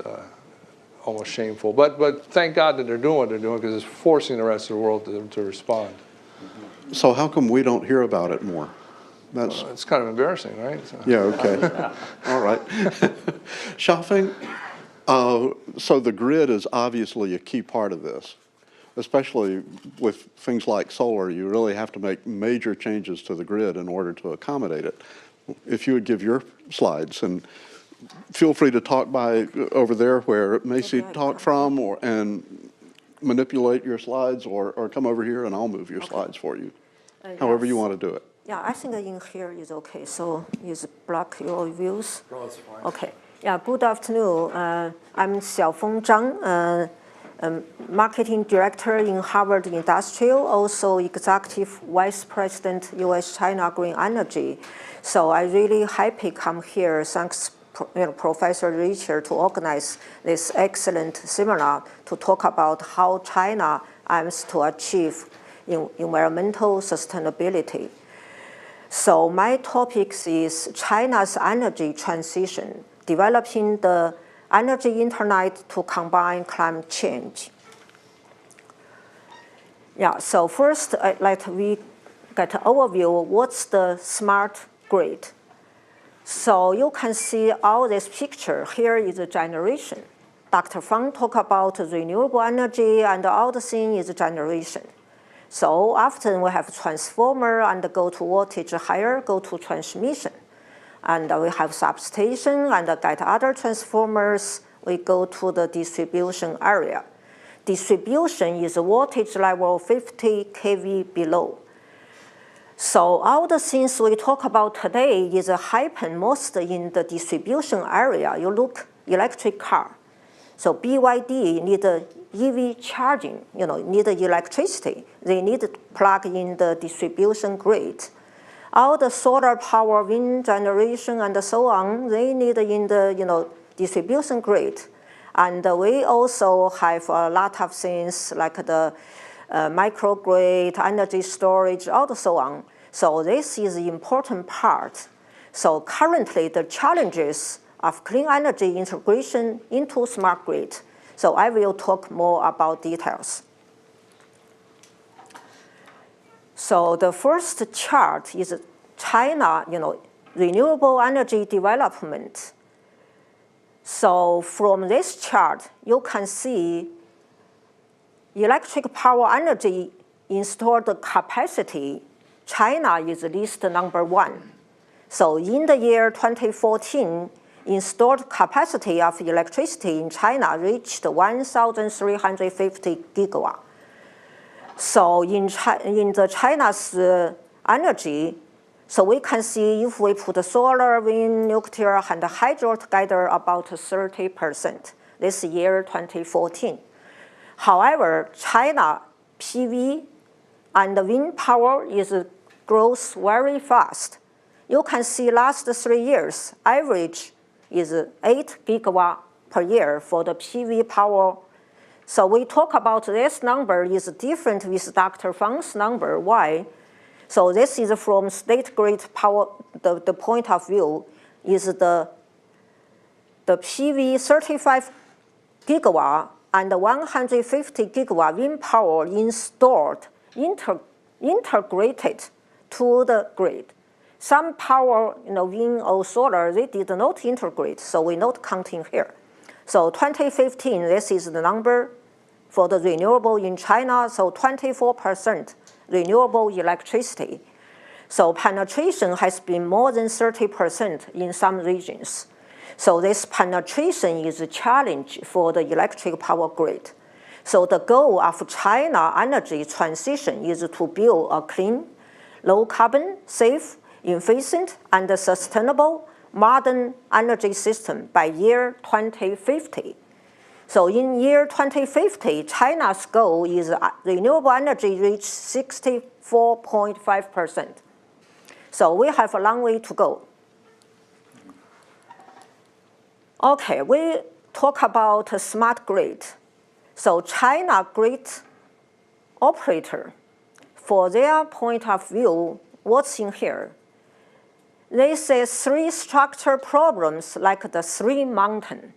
Speaker 4: almost shameful. But thank God that they're doing what they're doing, because it's forcing the rest of the world to respond.
Speaker 2: So how come we don't hear about it more?
Speaker 4: It's kind of embarrassing, right? So.
Speaker 2: Yeah, okay. All right. Xiaofeng, so the grid is obviously a key part of this, especially with things like solar. You really have to make major changes to the grid in order to accommodate it. If you would give your slides, and feel free to talk by over there where Macy talked from, and manipulate your slides, or come over here and I'll move your slides for you, however you want to do it.
Speaker 5: Yeah, I think in here is okay. So you block your views.
Speaker 4: No, it's fine.
Speaker 5: Okay. Yeah, good afternoon. I'm Xiaofeng Zhang, Marketing Director in Harvard Industrial, also Executive Vice President, U.S.-China Green Energy. So I really happy come here. Thanks, Professor Richard, to organize this excellent seminar to talk about how China aims to achieve environmental sustainability. So my topic is China's energy transition, developing the energy internet to combine climate change. Yeah, so first, we get an overview of what's the smart grid. So you can see all this picture. Here is a generation. Dr. Fang talked about renewable energy, and all the thing is generation. So often we have transformer and go to voltage higher, go to transmission. And we have substation and get other transformers, we go to the distribution area. Distribution is voltage level 50 kV below. So all the things we talk about today is happen most in the distribution area. You look electric car. So BYD need EV charging, need electricity. They need to plug in the distribution grid. All the solar power, wind generation, and so on, they need in the distribution grid. And we also have a lot of things like the microgrid, energy storage, all the so on. So this is the important part. So currently the challenges of clean energy integration into smart grid. So I will talk more about details. So the first chart is China, renewable energy development. So from this chart, you can see electric power energy installed capacity. China is list number 1. So in the year 2014, installed capacity of electricity in China reached 1,350 gigawatts. So in the China's energy, so we can see if we put solar, wind, nuclear, and hydro together, about 30%. this year, 2014. However, China PV and wind power grows very fast. You can see last 3 years, average is 8 gigawatt per year for the PV power. So we talk about this number is different with Dr. Fang's number. Why? So this is from state grid power, the point of view is the PV 35 gigawatt and 150 gigawatt wind power installed, integrated to the grid. Some power, wind or solar, they did not integrate, so we're not counting here. So 2015, this is the number for the renewable in China, so 24% renewable electricity. So penetration has been more than 30% in some regions. So this penetration is a challenge for the electric power grid. So the goal of China energy transition is to build a clean, low carbon, safe, efficient, and sustainable modern energy system by year 2050. So in year 2050, China's goal is renewable energy reach 64.5%. So we have a long way to go. Okay, we talk about a smart grid. So China grid operator, for their point of view, what's in here? They say 3 structural problems like the 3 mountains.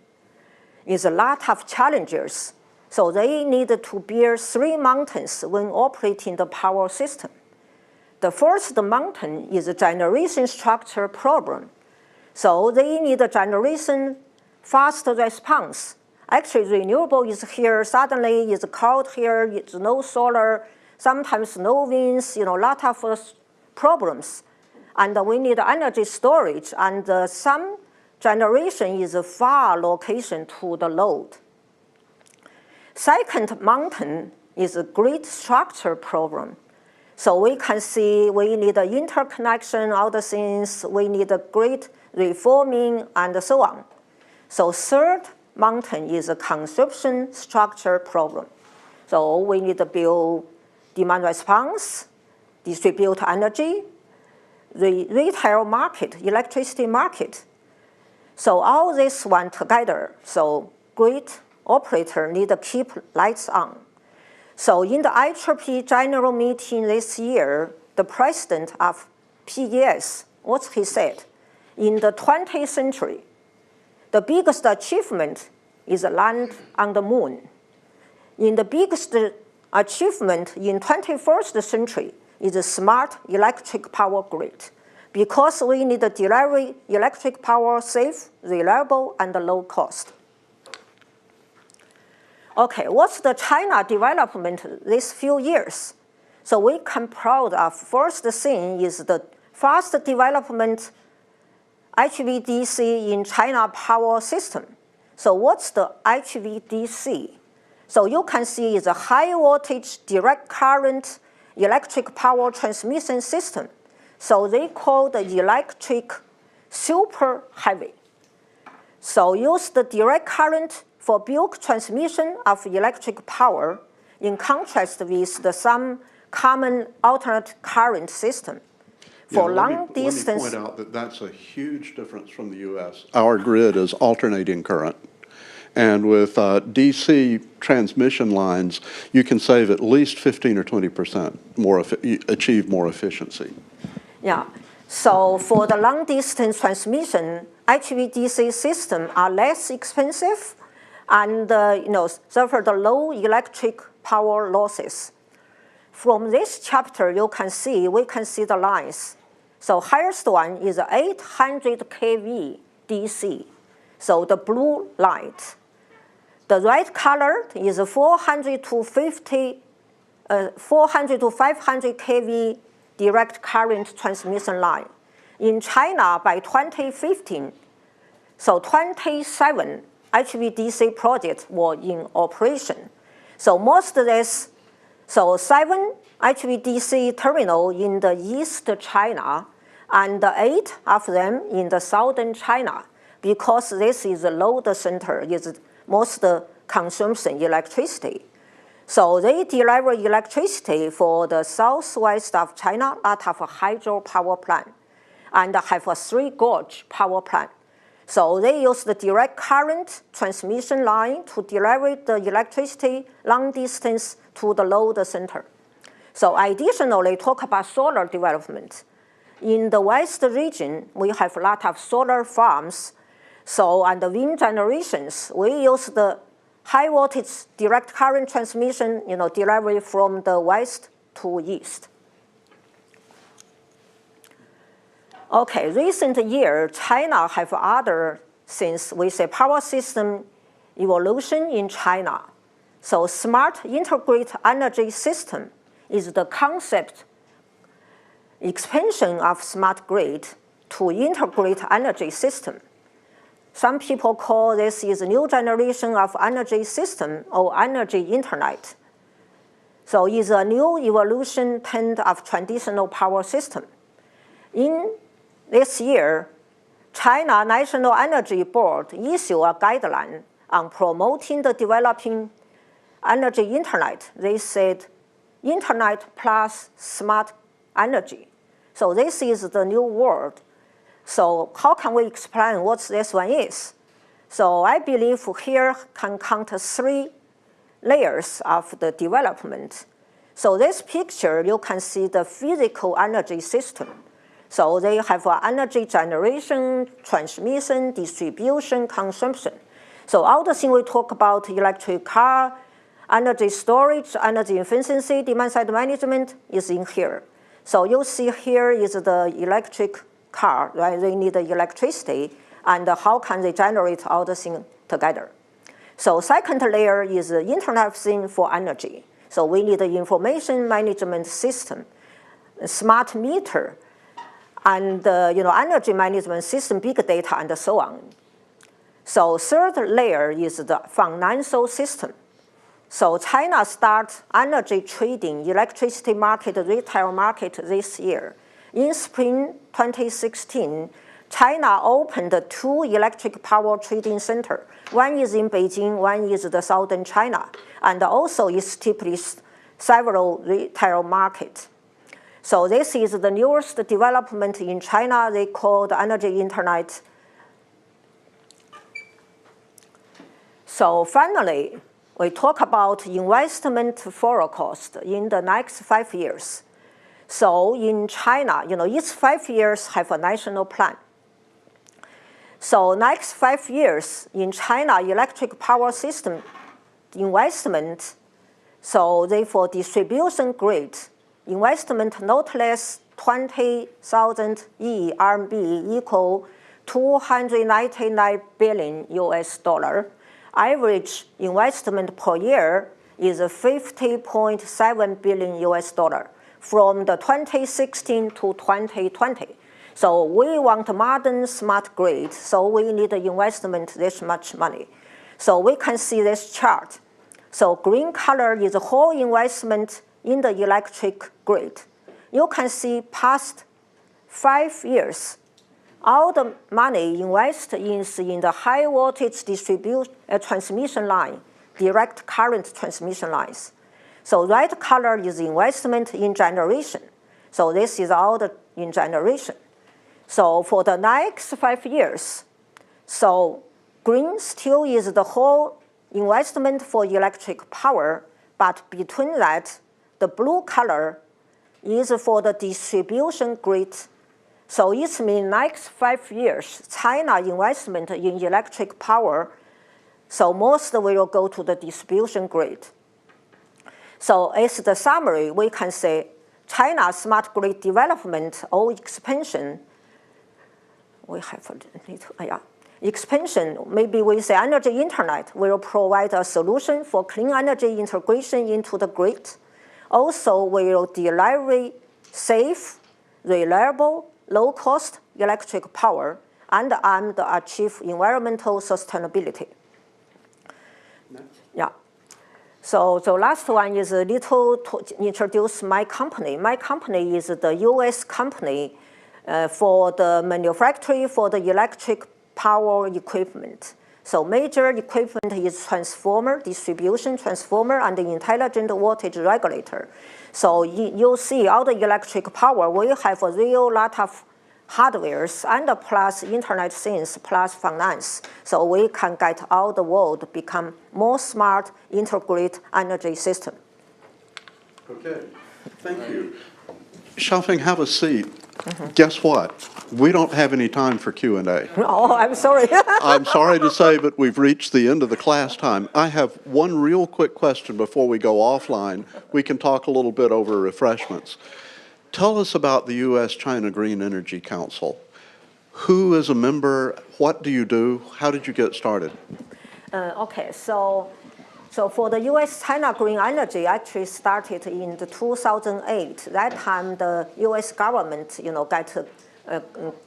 Speaker 5: Is a lot of challenges. So they need to bear 3 mountains when operating the power system. The first mountain is a generation structure problem. So they need a generation fast response. Actually, renewable is here, suddenly it's cold here, it's no solar, sometimes no winds, a lot of problems. And we need energy storage, and some generation is a far location to the load. Second mountain is a grid structure problem. So we can see we need an interconnection, all the things, we need a grid reforming, and so on. So third mountain is a consumption structure problem. So we need to build demand response, distribute energy, the retail market, electricity market. So all this one together, so grid operator need to keep lights on. So in the IEEE general meeting this year, the president of PES, what he said, in the 20th century, the biggest achievement is land on the moon. In the biggest achievement in 21st century is a smart electric power grid, because we need to deliver electric power safe, reliable, and low cost. Okay, what's the China development these few years? So we can proud of first thing is the fast development HVDC in China power system. So what's the HVDC? So you can see it's a high voltage direct current electric power transmission system. So they call the electric super heavy. So use the direct current for bulk transmission of electric power in contrast with some common alternate current system. For long distance.
Speaker 2: Let me point out that that's a huge difference from the US. Our grid is alternating current. And with DC transmission lines, you can save at least 15 or 20% more, achieve more efficiency.
Speaker 5: Yeah, so for the long distance transmission, HVDC systems are less expensive and suffer the low electric power losses. From this chapter, we can see the lines. So highest one is 800 kV DC, so the blue light. The red color is 400 to 500 kV direct current transmission line. In China, by 2015, so 27 HVDC projects were in operation. So most of this, so 7 HVDC terminals in the East China, and 8 of them in the Southern China, because this is a load center, is most consumption electricity. So they deliver electricity for the southwest of China that have a hydropower plant and have a 3-gauge power plant. So they use the direct current transmission line to deliver the electricity long distance to the load center. So additionally, talk about solar development. In the west region, we have a lot of solar farms. So on the wind generations, we use the high voltage direct current transmission, delivery from the west to east. Okay, recent year, China have other things. We say power system evolution in China. So smart integrated energy system is the concept expansion of smart grid to integrate energy system. Some people call this is a new generation of energy system or energy internet. So it's a new evolution trend of traditional power system. In this year, China National Energy Board issued a guideline on promoting the developing energy internet. They said internet plus smart energy. So this is the new word. So how can we explain what this one is? So I believe here can count 3 layers of the development. So this picture, you can see the physical energy system. So they have energy generation, transmission, distribution, consumption. So all the things we talk about, electric car, energy storage, energy efficiency, demand side management is in here. So you see here is the electric car, right? They need the electricity, and how can they generate all the things together? So second layer is the Internet of Things for energy. So we need the information management system, smart meter, and energy management system, big data, and so on. So third layer is the financial system. So China starts energy trading, electricity market, retail market this year. In spring 2016, China opened 2 electric power trading centers. One is in Beijing, one is the southern China, and also established several retail markets. So this is the newest development in China. They call the energy internet. So finally, we talk about investment forecast in the next 5 years. So in China, each 5 years have a national plan. So next 5 years in China, electric power system investment, so they for distribution grid, investment not less 20,000 RMB equal $299 billion US dollar. Average investment per year is 50.7 billion US dollar from the 2016 to 2020. So we want modern smart grid, so we need investment this much money. So we can see this chart. So green color is the whole investment in the electric grid. You can see past 5 years, all the money invested is in the high voltage transmission line, direct current transmission lines. So red color is investment in generation. So this is all the in generation. So for the next 5 years, so green still is the whole investment for electric power, but between that, the blue color is for the distribution grid. So it means next 5 years, China investment in electric power, so most will go to the distribution grid. So as the summary, we can say China's smart grid development or expansion, expansion, maybe we say energy internet will provide a solution for clean energy integration into the grid. Also will deliver safe, reliable, low-cost electric power and achieve environmental sustainability. Yeah. So the last one is a little to introduce my company. My company is the US company for the manufacturing for the electric power equipment. So major equipment is transformer, distribution transformer, and the intelligent voltage regulator. So you see all the electric power, we have a real lot of hardwares and plus Internet things plus finance. So we can get all the world become more smart, integrated energy system.
Speaker 2: Okay, thank you. Xiaofeng, have a seat. Guess what? We don't have any time for Q&A.
Speaker 5: Oh, I'm sorry.
Speaker 2: I'm sorry to say, but we've reached the end of the class time. I have one real quick question before we go offline. We can talk a little bit over refreshments. Tell us about the U.S.-China Green Energy Council. Who is a member? What do you do? How did you get started?
Speaker 5: Okay, so for the U.S.-China Green Energy actually started in the 2008. That time the U.S. government, got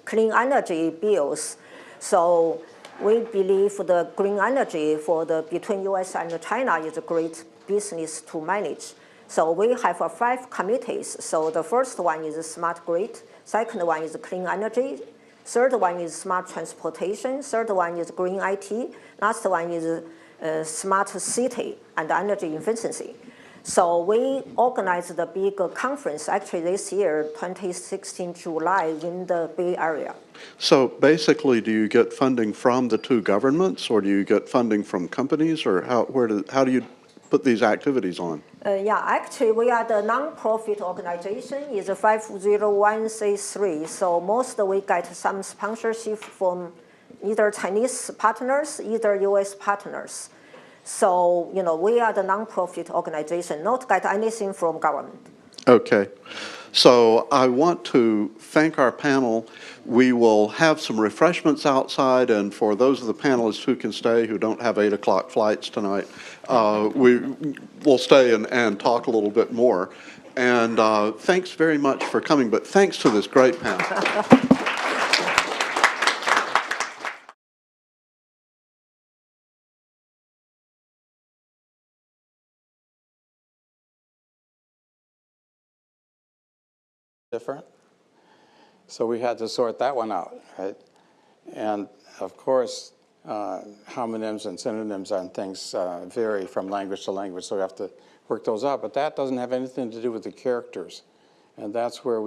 Speaker 5: clean energy bills. So we believe the green energy between U.S. and China is a great business to manage. So we have 5 committees. So the first one is smart grid. Second one is clean energy. Third one is smart transportation. Third one is green IT. Last one is smart city and energy efficiency. So we organized the big conference actually this year, 2016 July, in the Bay Area.
Speaker 2: So basically, do you get funding from the 2 governments, or do you get funding from companies, or how do you put these activities on?
Speaker 5: Yeah, actually, we are the non-profit organization. It's a 501c3. So most we get some sponsorship from either Chinese partners, either U.S. partners. So, we are the non-profit organization, not get anything from government.
Speaker 2: Okay. So I want to thank our panel. We will have some refreshments outside, and for those of the panelists who can stay, who don't have 8 o'clock flights tonight, we will stay and talk a little bit more. And thanks very much for coming, but thanks to this great panel.
Speaker 1: Different. So we had to sort that one out, right? And of course, homonyms and synonyms on things vary from language to language, so we have to work those out. But that doesn't have anything to do with the characters. And that's where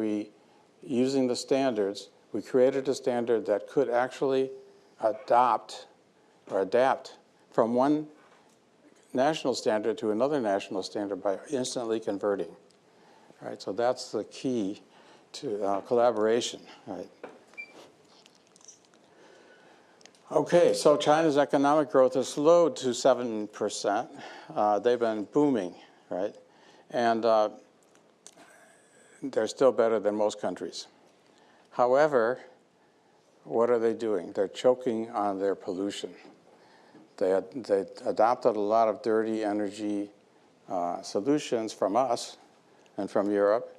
Speaker 1: using the standards, we created a standard that could actually adapt from one national standard to another national standard by instantly converting. Right, so that's the key to collaboration. Right. Okay, so China's economic growth has slowed to 7%. They've been booming, right? And they're still better than most countries. However, what are they doing? They're choking on their pollution. They adopted a lot of dirty energy solutions from us and from Europe,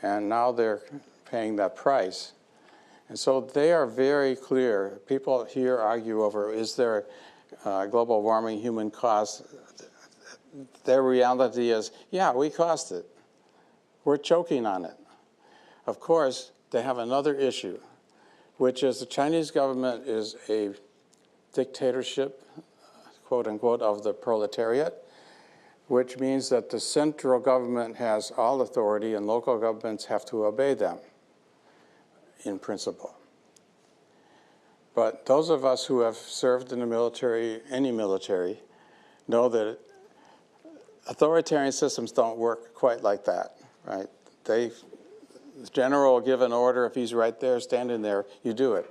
Speaker 1: and now they're paying that price. And so they are very clear. People here argue over, is there global warming human cause? Their reality is, yeah, we caused it. We're choking on it. Of course, they have another issue, which is the Chinese government is a dictatorship, quote unquote, of the proletariat, which means that the central government has all authority and local governments have to obey them, in principle. But those of us who have served in the military, any military, know that authoritarian systems don't work quite like that, right? The general will give an order. If he's right there, standing there, you do it.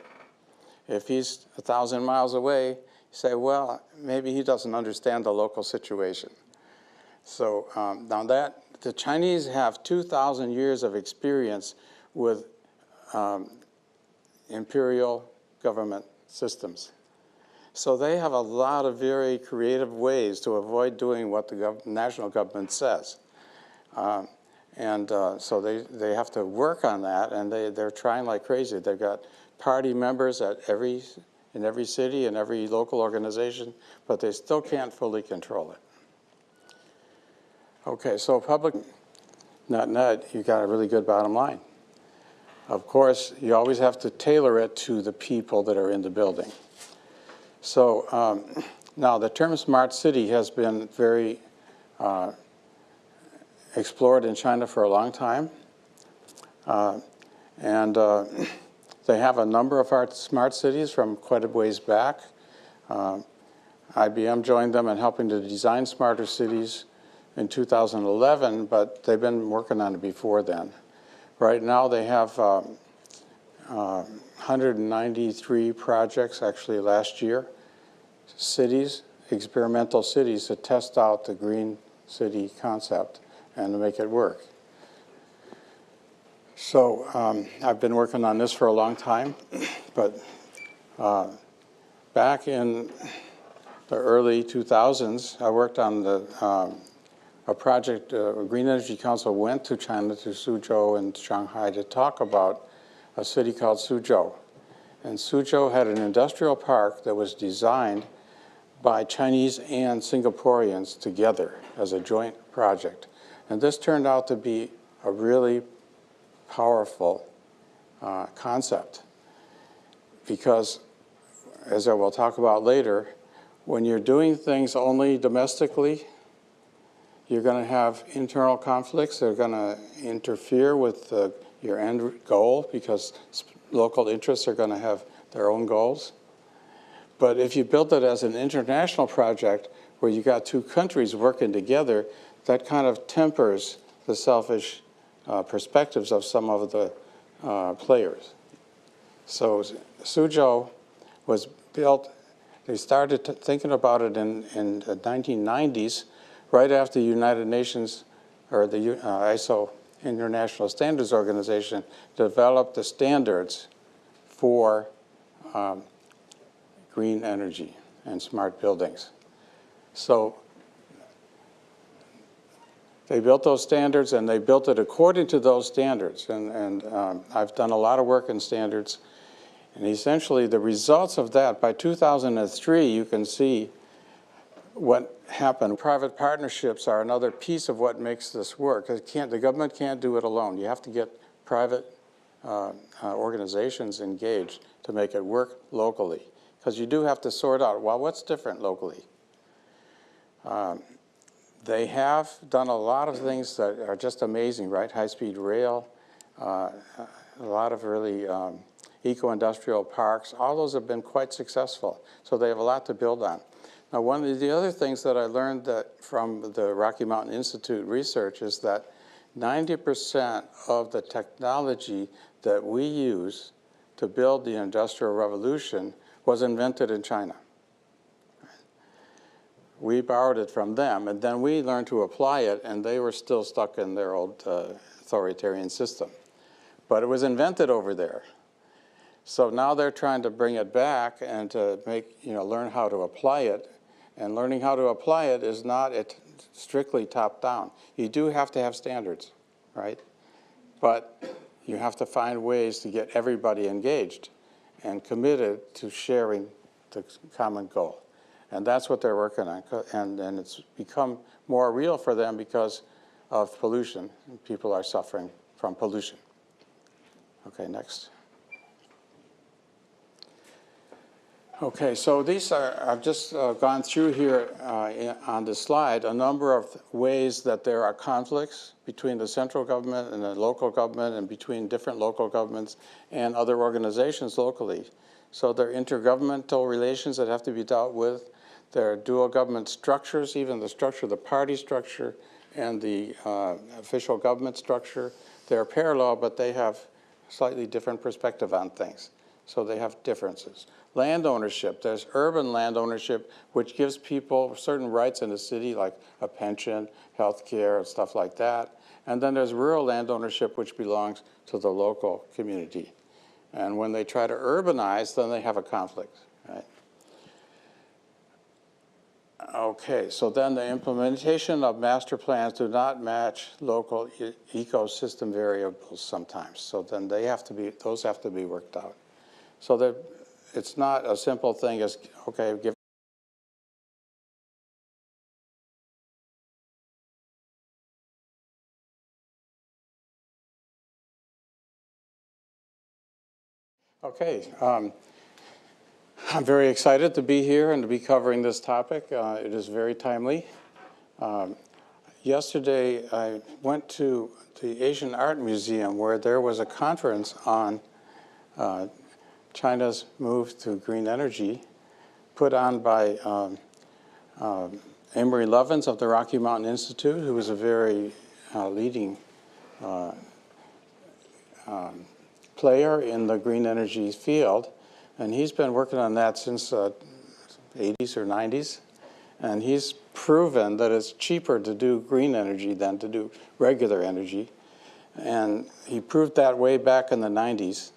Speaker 1: If he's 1,000 miles away, you say, well, maybe he doesn't understand the local situation. So now the Chinese have 2,000 years of experience with imperial government systems. So they have a lot of very creative ways to avoid doing what the national government says. So they have to work on that, and they're trying like crazy. They've got party members in every city and every local organization, but they still can't fully control it. Okay, so public net, you got a really good bottom line. Of course, you always have to tailor it to the people that are in the building. So now the term smart city has been very explored in China for a long time. And they have a number of smart cities from quite a ways back. IBM joined them in helping to design smarter cities in 2011, but they've been working on it before then. Right now they have 193 projects, actually last year, cities, experimental cities to test out the green city concept and to make it work. So I've been working on this for a long time, but back in the early 2000s, I worked on a project. Green Energy Council went to China, to Suzhou and Shanghai, to talk about a city called Suzhou. And Suzhou had an industrial park that was designed by Chinese and Singaporeans together as a joint project. And this turned out to be a really powerful concept, because, as I will talk about later, when you're doing things only domestically, you're going to have internal conflicts. They're going to interfere with your end goal, because local interests are going to have their own goals. But if you build it as an international project where you got two countries working together, that kind of tempers the selfish perspectives of some of the players. So Suzhou was built, they started thinking about it in the 1990s, right after the United Nations, or the ISO, International Standards Organization, developed the standards for green energy and smart buildings. So they built those standards, and they built it according to those standards. And I've done a lot of work in standards. And essentially, the results of that, by 2003, you can see what happened. Private partnerships are another piece of what makes this work. The government can't do it alone. You have to get private organizations engaged to make it work locally. Because you do have to sort out, well, what's different locally? They have done a lot of things that are just amazing, right? High-speed rail, a lot of really eco-industrial parks. All those have been quite successful. So they have a lot to build on. Now, one of the other things that I learned from the Rocky Mountain Institute research is that 90% of the technology that we use to build the Industrial Revolution was invented in China. We borrowed it from them, and then we learned to apply it, and they were still stuck in their old authoritarian system. But it was invented over there. So now they're trying to bring it back and to learn how to apply it. And learning how to apply it is not strictly top-down. You do have to have standards, right? But you have to find ways to get everybody engaged and committed to sharing the common goal. And that's what they're working on. And it's become more real for them because of pollution. People are suffering from pollution. Okay, next. Okay, so these are, I've just gone through here on this slide, a number of ways that there are conflicts between the central government and the local government, and between different local governments and other organizations locally. So there are intergovernmental relations that have to be dealt with. There are dual government structures, even the structure, the party structure and the official government structure. They're parallel, but they have slightly different perspective on things. So they have differences. Land ownership, there's urban land ownership, which gives people certain rights in the city, like a pension, health care, and stuff like that. And then there's rural land ownership, which belongs to the local community. And when they try to urbanize, then they have a conflict, right? Okay, so then the implementation of master plans do not match local ecosystem variables sometimes. So then those have to be worked out. So that it's not a simple thing as, okay, give. Okay, I'm very excited to be here and to be covering this topic. It is very timely. Yesterday, I went to the Asian Art Museum where there was a conference on China's move to green energy put on by Amory Lovins of the Rocky Mountain Institute, who was a very leading player in the green energy field. And he's been working on that since 80s or 90s. And he's proven that it's cheaper to do green energy than to do regular energy. And he proved that way back in the 90s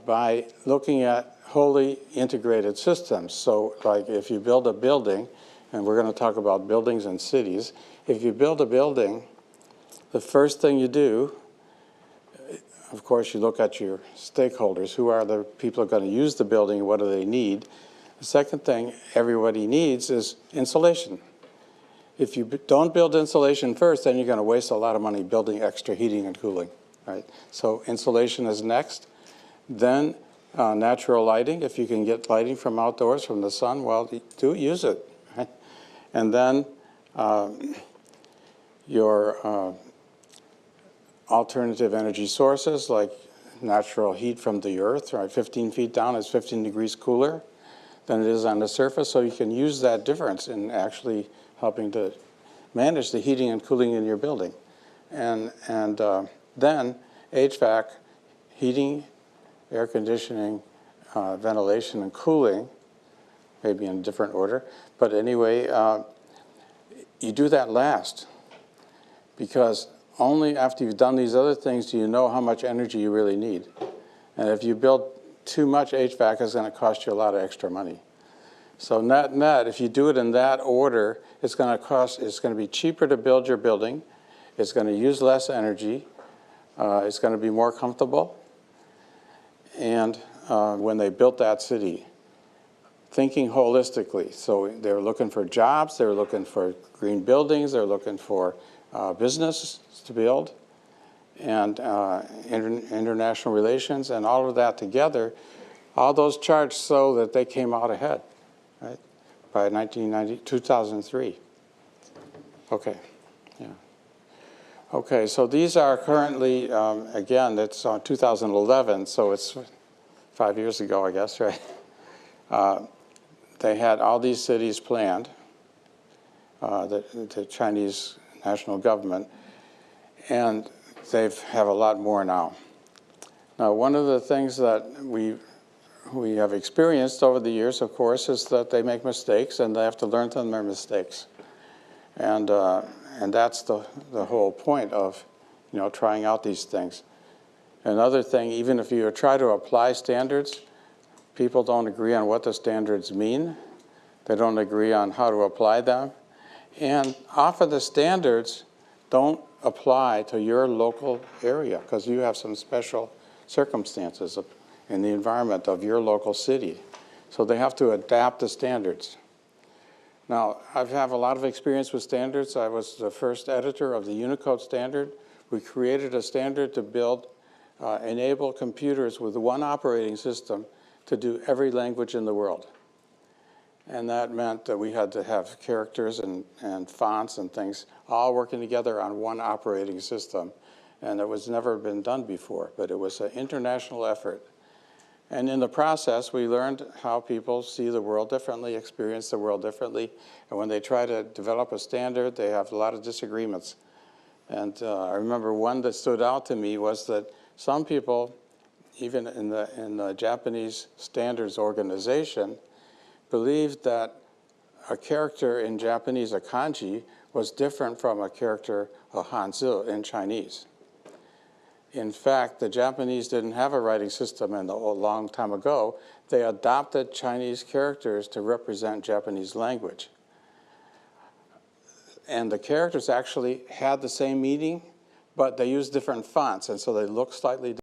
Speaker 1: by looking at wholly integrated systems. So like if you build a building, and we're going to talk about buildings and cities, if you build a building, the first thing you do, of course, you look at your stakeholders. Who are the people who are going to use the building? What do they need? The second thing everybody needs is insulation. If you don't build insulation first, then you're going to waste a lot of money building extra heating and cooling, right? So insulation is next. Then natural lighting. If you can get lighting from outdoors, from the sun, well, use it, right? And then your alternative energy sources like natural heat from the earth, right? 15 feet down is 15 degrees cooler than it is on the surface, so you can use that difference in actually helping to manage the heating and cooling in your building. And then HVAC, heating, air conditioning, ventilation, and cooling, maybe in a different order. But anyway, you do that last, because only after you've done these other things do you know how much energy you really need. And if you build too much HVAC, it's going to cost you a lot of extra money. So net, if you do it in that order, it's going to be cheaper to build your building. It's going to use less energy. It's going to be more comfortable. And when they built that city, thinking holistically. So they're looking for jobs, they're looking for green buildings, they're looking for business to build, and international relations, and all of that together, all those charts show that they came out ahead, right, by 2003. Okay, yeah. Okay, so these are currently, again, it's 2011, so it's 5 years ago, I guess, right? They had all these cities planned, the Chinese national government, and they have a lot more now. Now, one of the things that we have experienced over the years, of course, is that they make mistakes, and they have to learn from their mistakes. And that's the whole point of, trying out these things. Another thing, even if you try to apply standards, people don't agree on what the standards mean. They don't agree on how to apply them. And often the standards don't apply to your local area because you have some special circumstances in the environment of your local city. So they have to adapt the standards. Now, I have a lot of experience with standards. I was the first editor of the Unicode standard. We created a standard to enable computers with one operating system to do every language in the world. And that meant that we had to have characters and fonts and things all working together on one operating system. And it was never been done before, but it was an international effort. And in the process, we learned how people see the world differently, experience the world differently. And when they try to develop a standard, they have a lot of disagreements. And I remember one that stood out to me was that some people, even in the Japanese standards organization, believed that a character in Japanese, a kanji, was different from a character, a hanzi, in Chinese. In fact, the Japanese didn't have a writing system a long time ago. They adopted Chinese characters to represent Japanese language. And the characters actually had the same meaning, but they used different fonts, and so they look slightly different.